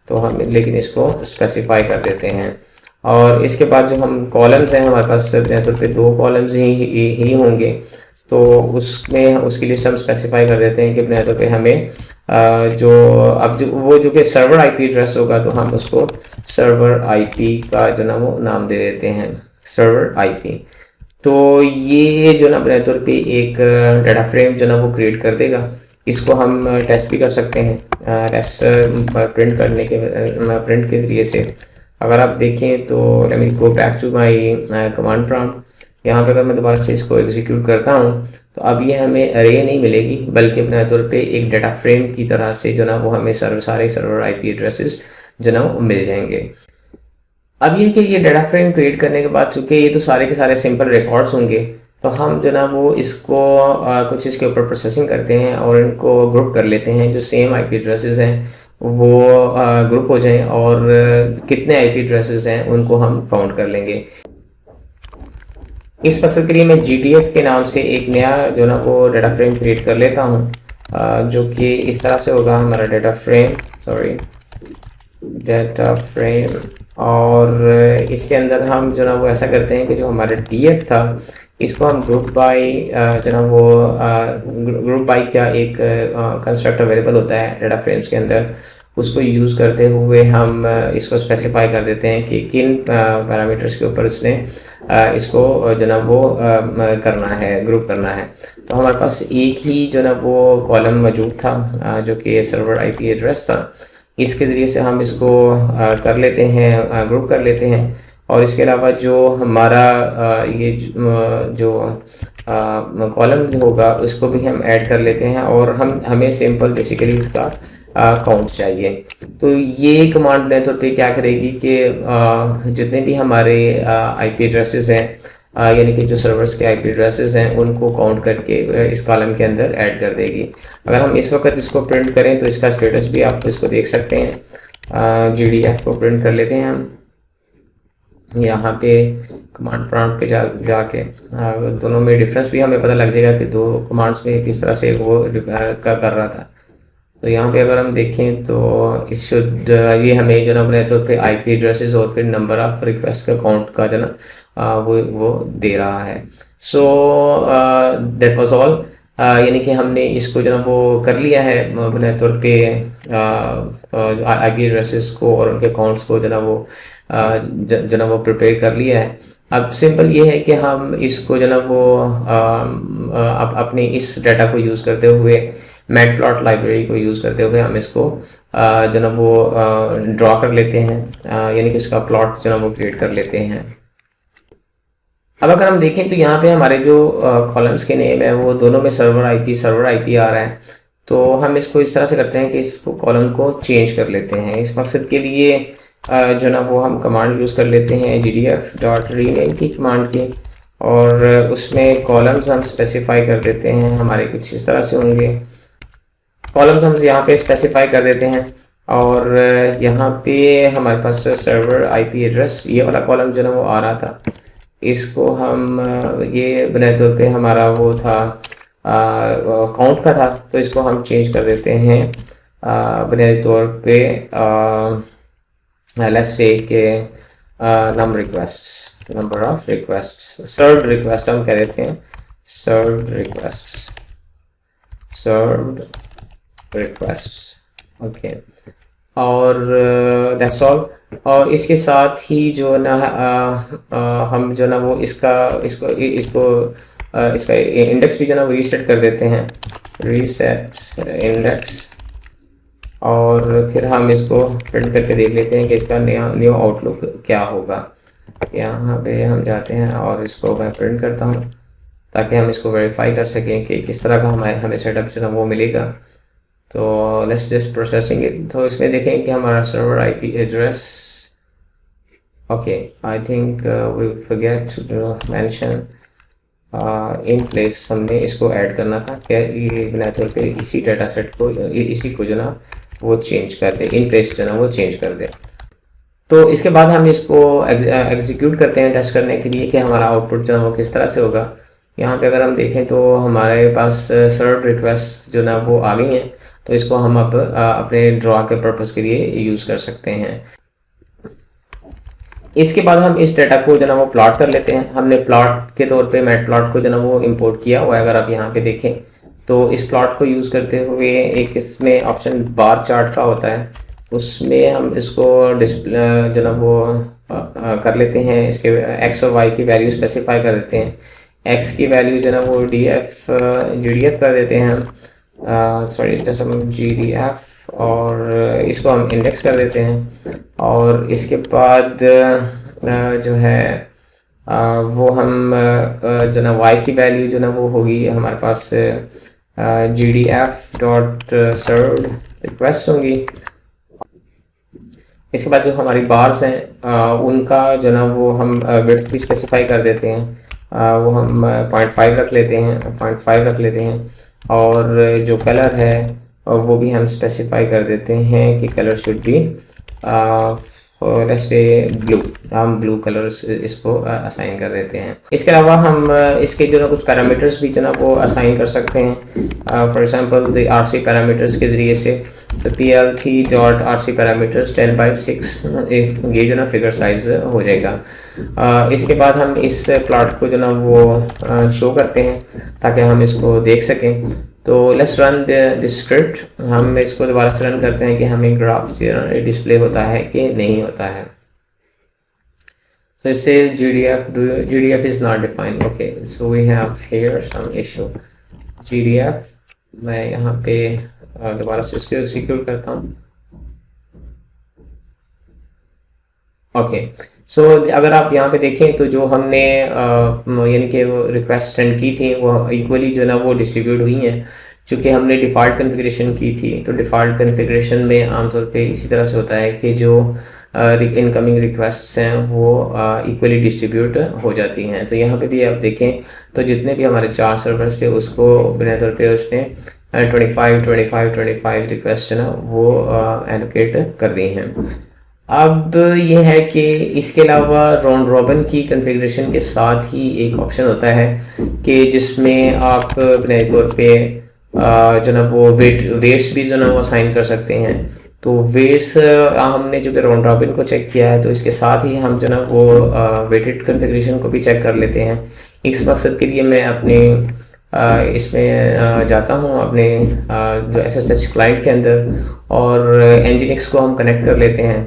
तो हम लेकिन इसको स्पेसिफाई कर देते हैं। और इसके बाद जो हम कॉलम्स हैं, हमारे पास बुनियादी तौर पे 2 कॉलम्स ही होंगे, तो उसमें उसकी लिस्ट हम स्पेसिफाई कर देते हैं कि बुनियादी तौर पे हमें जो कि सर्वर IP एड्रेस होगा तो हम उसको सर्वर IP का जो ना वो नाम दे देते हैं, सर्वर IP। तो ये जो ना बुनियादी तौर पे एक डाटा फ्रेम जो ना वो क्रिएट कर देगा, इसको हम टेस्ट भी कर सकते हैं रेस्ट प्रिंट के ज़रिए से। अगर आप देखें तो let me go back to my command prompt. यहाँ पे अगर मैं दोबारा से इसको एग्जीक्यूट करता हूँ तो अब ये हमें अरे नहीं मिलेगी, बल्कि बुनियादी तौर पे एक डाटा फ्रेम की तरह से जो ना वो हमें सारे सर्वर आईपी एड्रेसेस जो ना वो मिल जाएंगे। अब ये कि ये डाटा फ्रेम क्रिएट करने के बाद, चूँकि ये तो सारे के सारे सिंपल रिकॉर्ड्स होंगे, तो हम जो ना वो इसको कुछ इसके ऊपर प्रोसेसिंग करते हैं और इनको ग्रुप कर लेते हैं। जो सेम आईपी एड्रेसेस हैं वो ग्रुप हो जाएं और कितने आईपी एड्रेसेस हैं उनको हम काउंट कर लेंगे। इस मकसद के लिए मैं GDF के नाम से एक नया जो ना वो डाटा फ्रेम क्रिएट कर लेता हूँ, जो कि इस तरह से होगा हमारा डाटा फ्रेम। और इसके अंदर हम जो ना वो ऐसा करते हैं कि जो हमारा DF था इसको हम ग्रुप बाई जो ना वो ग्रुप बाई का एक कंस्ट्रक्ट अवेलेबल होता है डाटा फ्रेम्स के अंदर, उसको यूज़ करते हुए हम इसको स्पेसिफाई कर देते हैं कि किन पैरामीटर्स के ऊपर उसने इसको जो ना वो करना है, ग्रुप करना है। तो हमारे पास एक ही जो ना वो कॉलम मौजूद था जो कि सर्वर आईपी एड्रेस था। इसके ज़रिए से हम इसको कर लेते हैं, ग्रुप कर लेते हैं। और इसके अलावा जो हमारा ये जो कॉलम होगा उसको भी हम ऐड कर लेते हैं और हमें सिंपल बेसिकली इसका काउंट चाहिए। तो ये कमांड ने तो पे क्या करेगी कि जितने भी हमारे आईपी एड्रेसेस हैं, यानी कि जो सर्वर्स के आईपी एड्रेसेस हैं, उनको काउंट करके इस कॉलम के अंदर ऐड कर देगी। अगर हम इस वक्त इसको प्रिंट करें तो इसका स्टेटस भी आप इसको देख सकते हैं। GDF को प्रिंट कर लेते हैं हम यहाँ पे कमांड प्रॉम्प्ट पे जाके दोनों में डिफरेंस भी हमें पता लग जाएगा कि दो कमांड्स में किस तरह से वो कर रहा था। तो यहाँ पे अगर हम देखें तो ये हमें जो ना अपने तौर पे आईपी एड्रेसेस और फिर नंबर ऑफ रिक्वेस्ट का काउंट का जो ना वो दे रहा है। सो दैट वाज ऑल, यानी कि हमने इसको जो ना वो कर लिया है अपने तौर पे आईपी एड्रेसेस को और उनके अकाउंट्स को जो ना वो प्रिपेयर कर लिया है। अब सिंपल ये है कि हम इसको जो ना वो अपने इस डाटा को यूज़ करते हुए, मैटप्लॉट लाइब्रेरी को यूज़ करते हुए हम इसको जो ना वो ड्रॉ कर लेते हैं, यानी कि इसका प्लॉट जो ना वो क्रिएट कर लेते हैं। अब अगर हम देखें तो यहाँ पे हमारे जो कॉलम्स के नेम है वो दोनों में सर्वर आईपी आ रहा है। तो हम इसको इस तरह से करते हैं कि इसको कॉलम को चेंज कर लेते हैं। इस मकसद के लिए जो ना वो हम कमांड यूज़ कर लेते हैं GDF.rename की कमांड की, और उसमें कॉलम्स हम स्पेसिफाई कर देते हैं। हमारे कुछ इस तरह से होंगे कॉलम्स, हम यहाँ पे स्पेसिफाई कर देते हैं। और यहाँ पे हमारे पास सर्वर आईपी एड्रेस ये वाला कॉलम जो ना वो आ रहा था, इसको हम ये बुनियादी तौर पे हमारा वो था काउंट का था, तो इसको हम चेंज कर देते हैं बुनियादी तौर पे लेट्स से कि number of requests, served request हम कह देते हैं, सर्व्ड रिक्वेस्ट्स ओके। और दैट्स ऑल। और इसके साथ ही जो ना हम जो ना वो इसका इंडेक्स भी जो ना वो रीसेट कर देते हैं, रीसेट इंडेक्स। और फिर हम इसको प्रिंट करके देख लेते हैं कि इसका न्यू आउटलुक क्या होगा। यहाँ पे हम जाते हैं और इसको मैं प्रिंट करता हूँ ताकि हम इसको वेरीफाई कर सकें कि किस तरह का हमें सेटअप जो ना वो मिलेगा। तो लेट्स जस्ट प्रोसेसिंग इट। तो इसमें देखें कि हमारा server IP address, okay, I think we forget to mention in place, हमने इसको ऐड करना था कि ये बुनियादी तौर पे इसी डाटा सेट को, इसी को जो ना वो चेंज कर दे, इन प्लेस जो ना वो चेंज कर दे। तो इसके बाद हम इसको एग्जीक्यूट करते हैं टेस्ट करने के लिए कि हमारा आउटपुट जो ना वो किस तरह से होगा। यहाँ पे अगर हम देखें तो हमारे पास सर्व रिक्वेस्ट जो ना वो आ गई हैं, तो इसको हम अब अपने ड्रॉ के पर्पज़ के लिए यूज़ कर सकते हैं। इसके बाद हम इस डाटा को जो ना वो प्लॉट कर लेते हैं। हमने प्लॉट के तौर पे मैटप्लॉट को जो ना वो इंपोर्ट किया हुआ है। अगर आप यहाँ पे देखें तो इस प्लॉट को यूज़ करते हुए एक इसमें ऑप्शन बार चार्ट का होता है, उसमें हम इसको डिस्प्ले जो ना वो कर लेते हैं। इसके एक्स और वाई की वैल्यू स्पेसिफाई कर देते हैं। एक्स की वैल्यू जो ना वो GDF कर देते हैं हम, सॉरी जैसे हम GDF और इसको हम इंडेक्स कर देते हैं और इसके बाद जो है वो हम जो ना y की वैल्यू जो ना वो होगी हमारे पास GDF डॉट सर्व रिक्वेस्ट होंगी। इसके बाद जो हमारी बार्स हैं उनका जो ना वो हम विड्थ भी स्पेसिफाई कर देते हैं। वो हम 0.5 रख लेते हैं, 0.5 रख लेते हैं और जो कलर है वो भी हम स्पेसिफाई कर देते हैं कि कलर शुड बी जैसे ब्लू, हम ब्लू कलर्स इसको असाइन कर देते हैं। इसके अलावा हम इसके जो ना कुछ पैरामीटर्स भी जो ना वो असाइन कर सकते हैं। For example the RC parameters के ज़रिए से तो PLT डॉट RC पैरामीटर्स 10/6 ये जो ना फिगर साइज हो जाएगा। इसके बाद हम इस प्लॉट को जो ना वो शो करते हैं ताकि हम इसको देख सकें। तो लेट्स रन दिस स्क्रिप्ट। हम इसको दोबारा से रन करते हैं कि हमें ग्राफ डिस्प्ले होता है कि नहीं होता है। तो इससे GDF is not defined. Okay, so we have here some issue. GDF मैं यहाँ पे दोबारा से इसको एग्जीक्यूट करता हूँ। ओके, सो अगर आप यहाँ पे देखें तो जो हमने यानी कि वो रिक्वेस्ट सेंड की थी वो इक्वली जो ना वो डिस्ट्रीब्यूट हुई हैं। चूँकि हमने डिफ़ॉल्ट कॉन्फ़िगरेशन की थी तो डिफ़ॉल्ट कॉन्फ़िगरेशन में आमतौर पे इसी तरह से होता है कि जो इनकमिंग रिक्वेस्ट्स हैं वो इक्वली डिस्ट्रीब्यूट हो जाती हैं। तो यहाँ पे भी आप देखें तो जितने भी हमारे 4 सर्वर्स थे उसको बिना तौर पे उसने 25 रिक्वेस्ट ना वो एलोकेट कर दी हैं। अब ये है कि इसके अलावा राउंड रॉबिन की कॉन्फ़िगरेशन के साथ ही एक ऑप्शन होता है कि जिसमें आप अपने तौर पे जो ना वो वेट्स भी जो ना वो असाइन कर सकते हैं। तो वेट्स हमने जो कि राउंड रॉबिन को चेक किया है तो इसके साथ ही हम जो ना वो वेटेड कॉन्फ़िगरेशन को भी चेक कर लेते हैं। इस मकसद के लिए मैं अपने इसमें जाता हूँ अपने जो SSH क्लाइंट के अंदर और Nginx को हम कनेक्ट कर लेते हैं।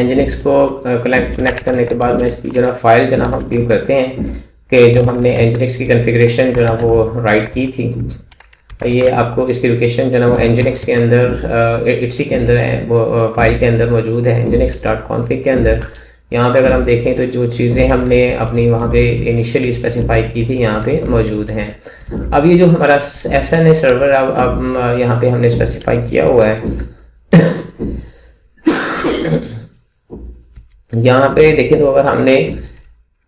Nginx को कनेक्ट करने के बाद में इसकी जो ना फाइल जो ना हम व्यू करते हैं कि जो हमने Nginx की कॉन्फ़िगरेशन जो ना वो राइट की थी, ये आपको इसकी लोकेशन जो ना वो Nginx के अंदर इट्सी के अंदर है, वो फाइल के अंदर मौजूद है nginx.config के अंदर। यहाँ पे अगर हम देखें तो जो चीज़ें हमने अपनी वहाँ पे इनिशियली स्पेसिफाई की थी यहाँ पे मौजूद हैं। अब ये जो हमारा SNA सर्वर अब यहाँ पे हमने स्पेसिफाई किया हुआ है यहाँ पे देखें तो अगर हमने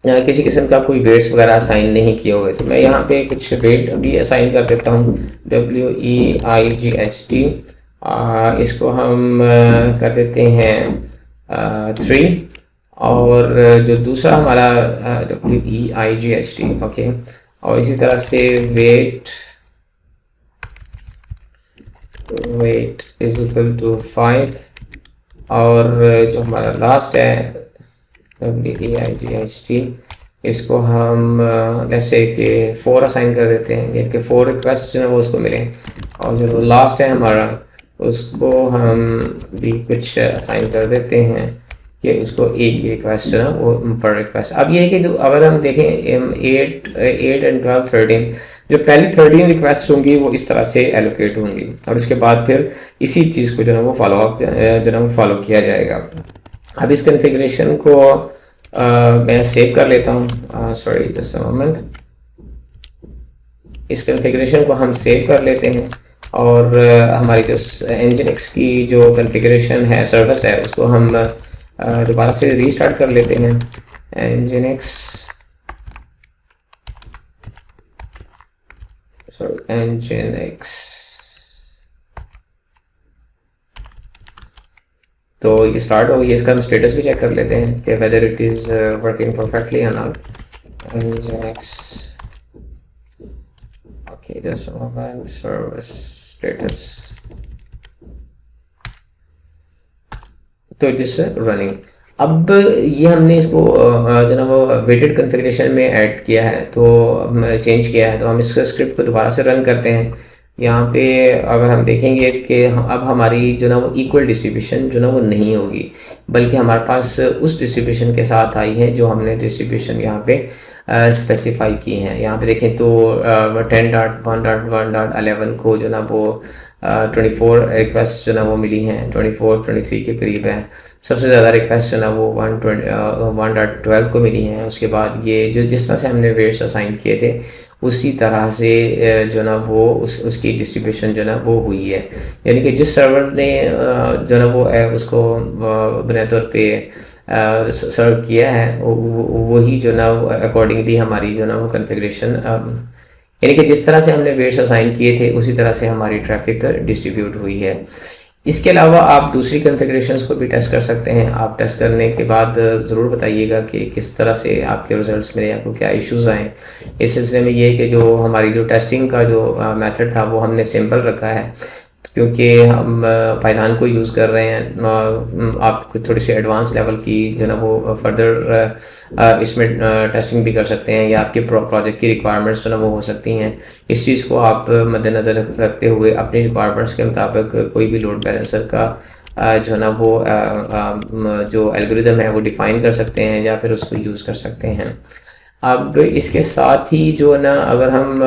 किसी किस्म का कोई वेट्स वगैरह असाइन नहीं किए हुए तो मैं यहाँ पे कुछ वेट अभी असाइन कर देता हूँ WEIGHT। इसको हम कर देते हैं 3 और जो दूसरा हमारा WEIGHT। ओके, और इसी तरह से वेट इज इक्वल टू 5 और जो हमारा लास्ट है WEIGHT इसको हम जैसे कि 4 असाइन कर देते हैं, यानी कि 4 रिक्वेस्ट जो है वो उसको मिलें। और जो लास्ट है हमारा उसको हम भी कुछ असाइन कर देते हैं कि उसको एक ही रिक्वेस्ट जो है वो पर रिक्वेस्ट। अब ये है कि जो अगर हम देखें 8 एंड 12 13 जो पहली 13 रिक्वेस्ट होंगी वो इस तरह से एलोकेट होंगी और उसके बाद फिर इसी चीज़ को जो है वो फॉलो किया जाएगा। अब इस कॉन्फ़िगरेशन को मैं सेव कर लेता हूँ। Sorry just a moment. इस कॉन्फ़िगरेशन को हम सेव कर लेते हैं और हमारी जो Nginx की जो कॉन्फ़िगरेशन है सर्विस है उसको हम दोबारा से रीस्टार्ट कर लेते हैं। Nginx तो ये स्टार्ट हो गई। इसका हम स्टेटस भी चेक कर लेते हैं कि whether it is working perfectly या not. Nginx okay just a moment, service status तो इट इज रनिंग। अब ये हमने इसको जो ना वो वेटेड कॉन्फ़िगरेशन में ऐड किया है तो चेंज किया है। तो हम इस स्क्रिप्ट को दोबारा से रन करते हैं। यहाँ पे अगर हम देखेंगे कि अब हमारी जो ना वो इक्वल डिस्ट्रीब्यूशन जो ना वो नहीं होगी बल्कि हमारे पास उस डिस्ट्रीब्यूशन के साथ आई है जो हमने डिस्ट्रीब्यूशन यहाँ पे स्पेसिफाई की हैं। यहाँ पे देखें तो 10.1.1.11 को जो ना वो 24 रिक्वेस्ट जो ना वो मिली हैं, 24-23 के करीब हैं। सबसे ज़्यादा रिक्वेस्ट जो ना वो 1.12 को मिली हैं। उसके बाद ये जो जिस तरह से हमने वेट्स असाइन किए थे उसी तरह से जो ना वो उसकी डिस्ट्रीब्यूशन जो ना वो हुई है। यानी कि जिस सर्वर ने जो ना वो उसको बुनियादी तौर पे सर्व किया है वही जो ना अकॉर्डिंगली हमारी जो ना वो कन्फिग्रेशन, यानी कि जिस तरह से हमने वेट्स असाइन किए थे उसी तरह से हमारी ट्रैफिक डिस्ट्रीब्यूट हुई है। इसके अलावा आप दूसरी कॉन्फ़िगरेशंस को भी टेस्ट कर सकते हैं। आप टेस्ट करने के बाद ज़रूर बताइएगा कि किस तरह से आपके रिजल्ट्स मिले, आपको क्या इश्यूज़ आए। इस सिलसिले में ये है कि जो हमारी जो टेस्टिंग का जो मेथड था वो हमने सिंपल रखा है, क्योंकि हम पाइथन को यूज़ कर रहे हैं। आप कुछ थोड़ी सी एडवांस लेवल की जो ना वो फर्दर इसमें टेस्टिंग भी कर सकते हैं, या आपके प्रोजेक्ट की रिक्वायरमेंट्स जो ना वो हो सकती हैं। इस चीज़ को आप मद्देनज़र रखते हुए अपनी रिक्वायरमेंट्स के मुताबिक कोई भी लोड बैलेंसर का जो ना वो जो एल्गोरिदम है वो डिफ़ाइन कर सकते हैं या फिर उसको यूज़ कर सकते हैं। अब इसके साथ ही जो ना अगर हम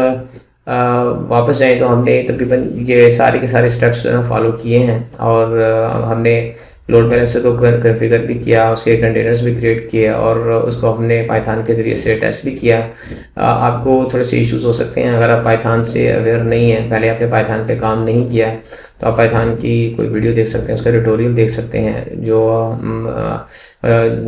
वापस जाएँ तो हमने तकरीबन ये सारे के सारे स्टेप्स जो है ना फॉलो किए हैं, और हमने लोड बैलेंसर को कॉन्फ़िगर भी किया, उसके कंटेनर्स भी क्रिएट किए और उसको हमने पाइथन के ज़रिए से टेस्ट भी किया। आपको थोड़े से इश्यूज़ हो सकते हैं अगर आप पाइथन से अवेयर नहीं हैं, पहले आपने पाइथन पे काम नहीं किया है, तो आप पाइथन की कोई वीडियो देख सकते हैं, उसका ट्यूटोरियल देख सकते हैं जो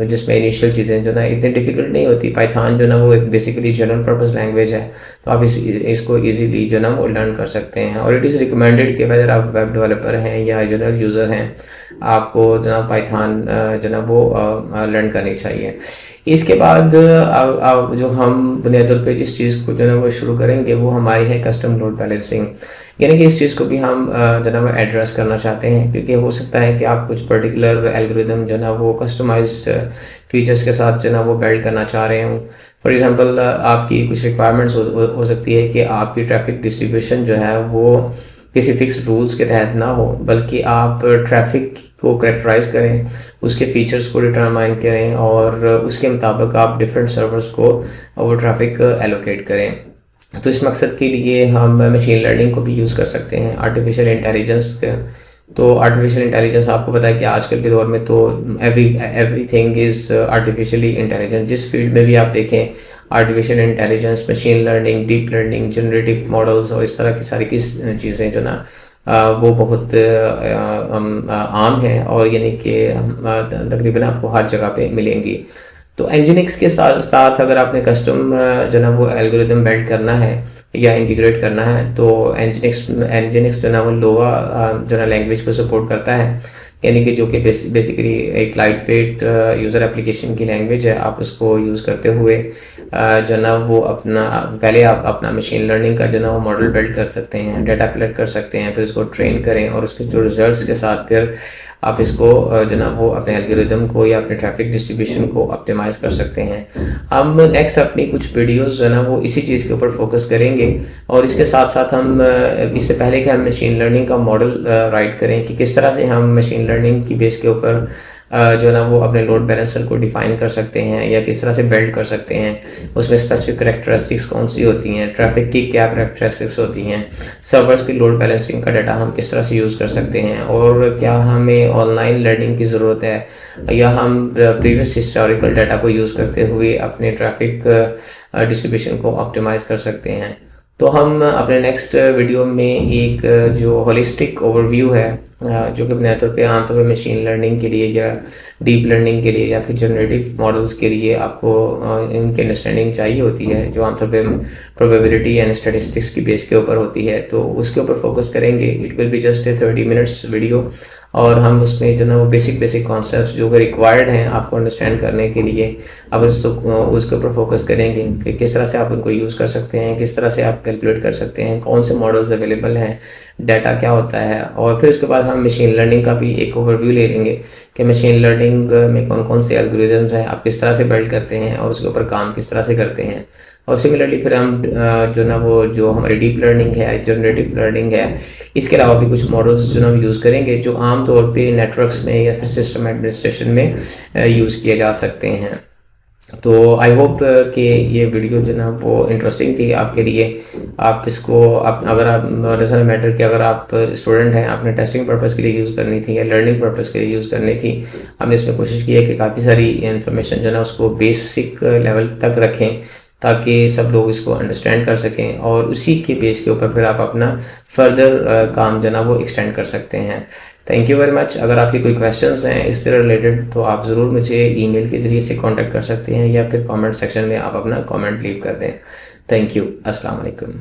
जिसमें इनिशियल चीज़ें जो ना इतनी डिफ़िकल्ट नहीं होती। पाइथन जो ना वो एक बेसिकली जनरल पर्पस लैंग्वेज है, तो आप इसको इजीली जो ना वो लर्न कर सकते हैं। और इट इज़ रिकमेंडेड कि अगर आप वेब डेवलपर हैं या जनरल यूज़र हैं, आपको जो ना पाइथन जो ना वो लर्न करनी चाहिए। इसके बाद जो हम बुनियादी तौर पे जिस चीज़ को जो ना वो शुरू करेंगे वो हमारी है कस्टम लोड बैलेंसिंग। यानी कि इस चीज़ को भी हम जो ना वो एड्रेस करना चाहते हैं, क्योंकि हो सकता है कि आप कुछ पर्टिकुलर एल्गोरिदम जो ना वो कस्टमाइज्ड फीचर्स के साथ जो ना वो बिल्ड करना चाह रहे हों। फॉर एग्जांपल आपकी कुछ रिक्वायरमेंट्स हो सकती है कि आपकी ट्रैफिक डिस्ट्रीब्यूशन जो है वो किसी फिक्स रूल्स के तहत ना हो, बल्कि आप ट्रैफिक को करेक्टराइज करें, उसके फीचर्स को डिटरमाइन करें और उसके मुताबिक आप डिफरेंट सर्वर्स को वो ट्रैफिक एलोकेट करें। तो इस मकसद के लिए हम मशीन लर्निंग को भी यूज़ कर सकते हैं, आर्टिफिशियल इंटेलिजेंस। तो आर्टिफिशियल इंटेलिजेंस आपको पता है कि आजकल के दौर में तो एवरीथिंग इज़ आर्टिफिशियली इंटेलिजेंट। जिस फील्ड में भी आप देखें, artificial intelligence, machine learning, deep learning, generative models और इस तरह की सारी की चीज़ें जो ना वो बहुत आम है, और यानी कि तकरीबन आपको हर जगह पे मिलेंगी। तो एनजीनिक्स के साथ अगर आपने कस्टम जो ना वो एल्गोरिदम बिल्ड करना है या इंटीग्रेट करना है, तो एनजीनिक्स जो ना वो लोवा जो ना लैंग्वेज को सपोर्ट करता है, यानी कि जो कि बेसिकली एक लाइट वेट यूज़र एप्लीकेशन की लैंग्वेज है। आप उसको यूज़ करते हुए जो ना वो पहले आप अपना मशीन लर्निंग का जो ना वो मॉडल बिल्ड कर सकते हैं, डाटा कलेक्ट कर सकते हैं, फिर उसको ट्रेन करें और उसके जो रिजल्ट्स के साथ फिर आप इसको जो ना वो अपने एल्गोरिदम को या अपने ट्रैफिक डिस्ट्रीब्यूशन को ऑप्टिमाइज कर सकते हैं। हम नेक्स्ट अपनी कुछ वीडियोस जो ना वो इसी चीज़ के ऊपर फोकस करेंगे, और इसके साथ साथ हम इससे पहले कि हम मशीन लर्निंग का मॉडल राइट करें कि किस तरह से हम मशीन लर्निंग की बेस के ऊपर जो ना वो अपने लोड बैलेंसर को डिफ़ाइन कर सकते हैं या किस तरह से बिल्ड कर सकते हैं, उसमें स्पेसिफिक करैक्टरिस्टिक्स कौन सी होती हैं, ट्रैफिक की क्या करैक्टरिस्टिक्स होती हैं, सर्वर्स की लोड बैलेंसिंग का डाटा हम किस तरह से यूज़ कर सकते हैं, और क्या हमें ऑनलाइन लर्निंग की ज़रूरत है या हम प्रीवियस हिस्टोरिकल डाटा को यूज़ करते हुए अपने ट्रैफिक डिस्ट्रीब्यूशन को ऑप्टिमाइज़ कर सकते हैं। तो हम अपने नेक्स्ट वीडियो में एक जो होलिस्टिक ओवरव्यू है, जो कि बुनियादी तौर पे आमतौर पर मशीन लर्निंग के लिए या डीप लर्निंग के लिए या फिर जनरेटिव मॉडल्स के लिए आपको इनकी अंडरस्टैंडिंग चाहिए होती है, जो आमतौर पे प्रोबेबिलिटी एंड स्टैटिस्टिक्स की बेस के ऊपर होती है, तो उसके ऊपर फोकस करेंगे। It will be just a 30 minutes video, और हम उसमें जो ना वो बेसिक कॉन्सेप्ट्स जो कि रिक्वायर्ड हैं आपको अंडरस्टैंड करने के लिए, अब उसके ऊपर फोकस करेंगे कि किस तरह से आप उनको यूज़ कर सकते हैं, किस तरह से आप कैलकुलेट कर सकते हैं, कौन से मॉडल्स अवेलेबल हैं, डाटा क्या होता है, और फिर उसके बाद हम मशीन लर्निंग का भी एक ओवरव्यू ले लेंगे कि मशीन लर्निंग में कौन कौन से एल्गोरिदम्स हैं, आप किस तरह से बिल्ड करते हैं और उसके ऊपर काम किस तरह से करते हैं। और सिमिलरली फिर हम जो ना वो जो हमारी डीप लर्निंग है, जनरेटिव लर्निंग है, इसके अलावा भी कुछ मॉडल्स जो ना यूज़ करेंगे जो आम तौर पे नेटवर्क्स में या फिर सिस्टम एडमिनिस्ट्रेशन में यूज़ किए जा सकते हैं। तो आई होप कि ये वीडियो जो ना वो इंटरेस्टिंग थी आपके लिए। आप इसको आप अगर आप डजंट मैटर कि अगर आप स्टूडेंट हैं, आपने टेस्टिंग पर्पज़ के लिए यूज़ करनी थी या लर्निंग पर्पज़ के लिए यूज़ करनी थी, हमने इसमें कोशिश की है कि काफ़ी सारी इन्फॉर्मेशन जो ना उसको बेसिक लेवल तक रखें ताकि सब लोग इसको अंडरस्टैंड कर सकें और उसी के बेस के ऊपर फिर आप अपना फर्दर काम जो ना वो एक्सटेंड कर सकते हैं। Thank you very much. अगर आपके कोई क्वेश्चंस हैं इससे रिलेटेड तो आप ज़रूर मुझे ईमेल के ज़रिए से कांटेक्ट कर सकते हैं या फिर कमेंट सेक्शन में आप अपना कमेंट लीव कर दें। Thank you. अस्सलाम वालेकुम।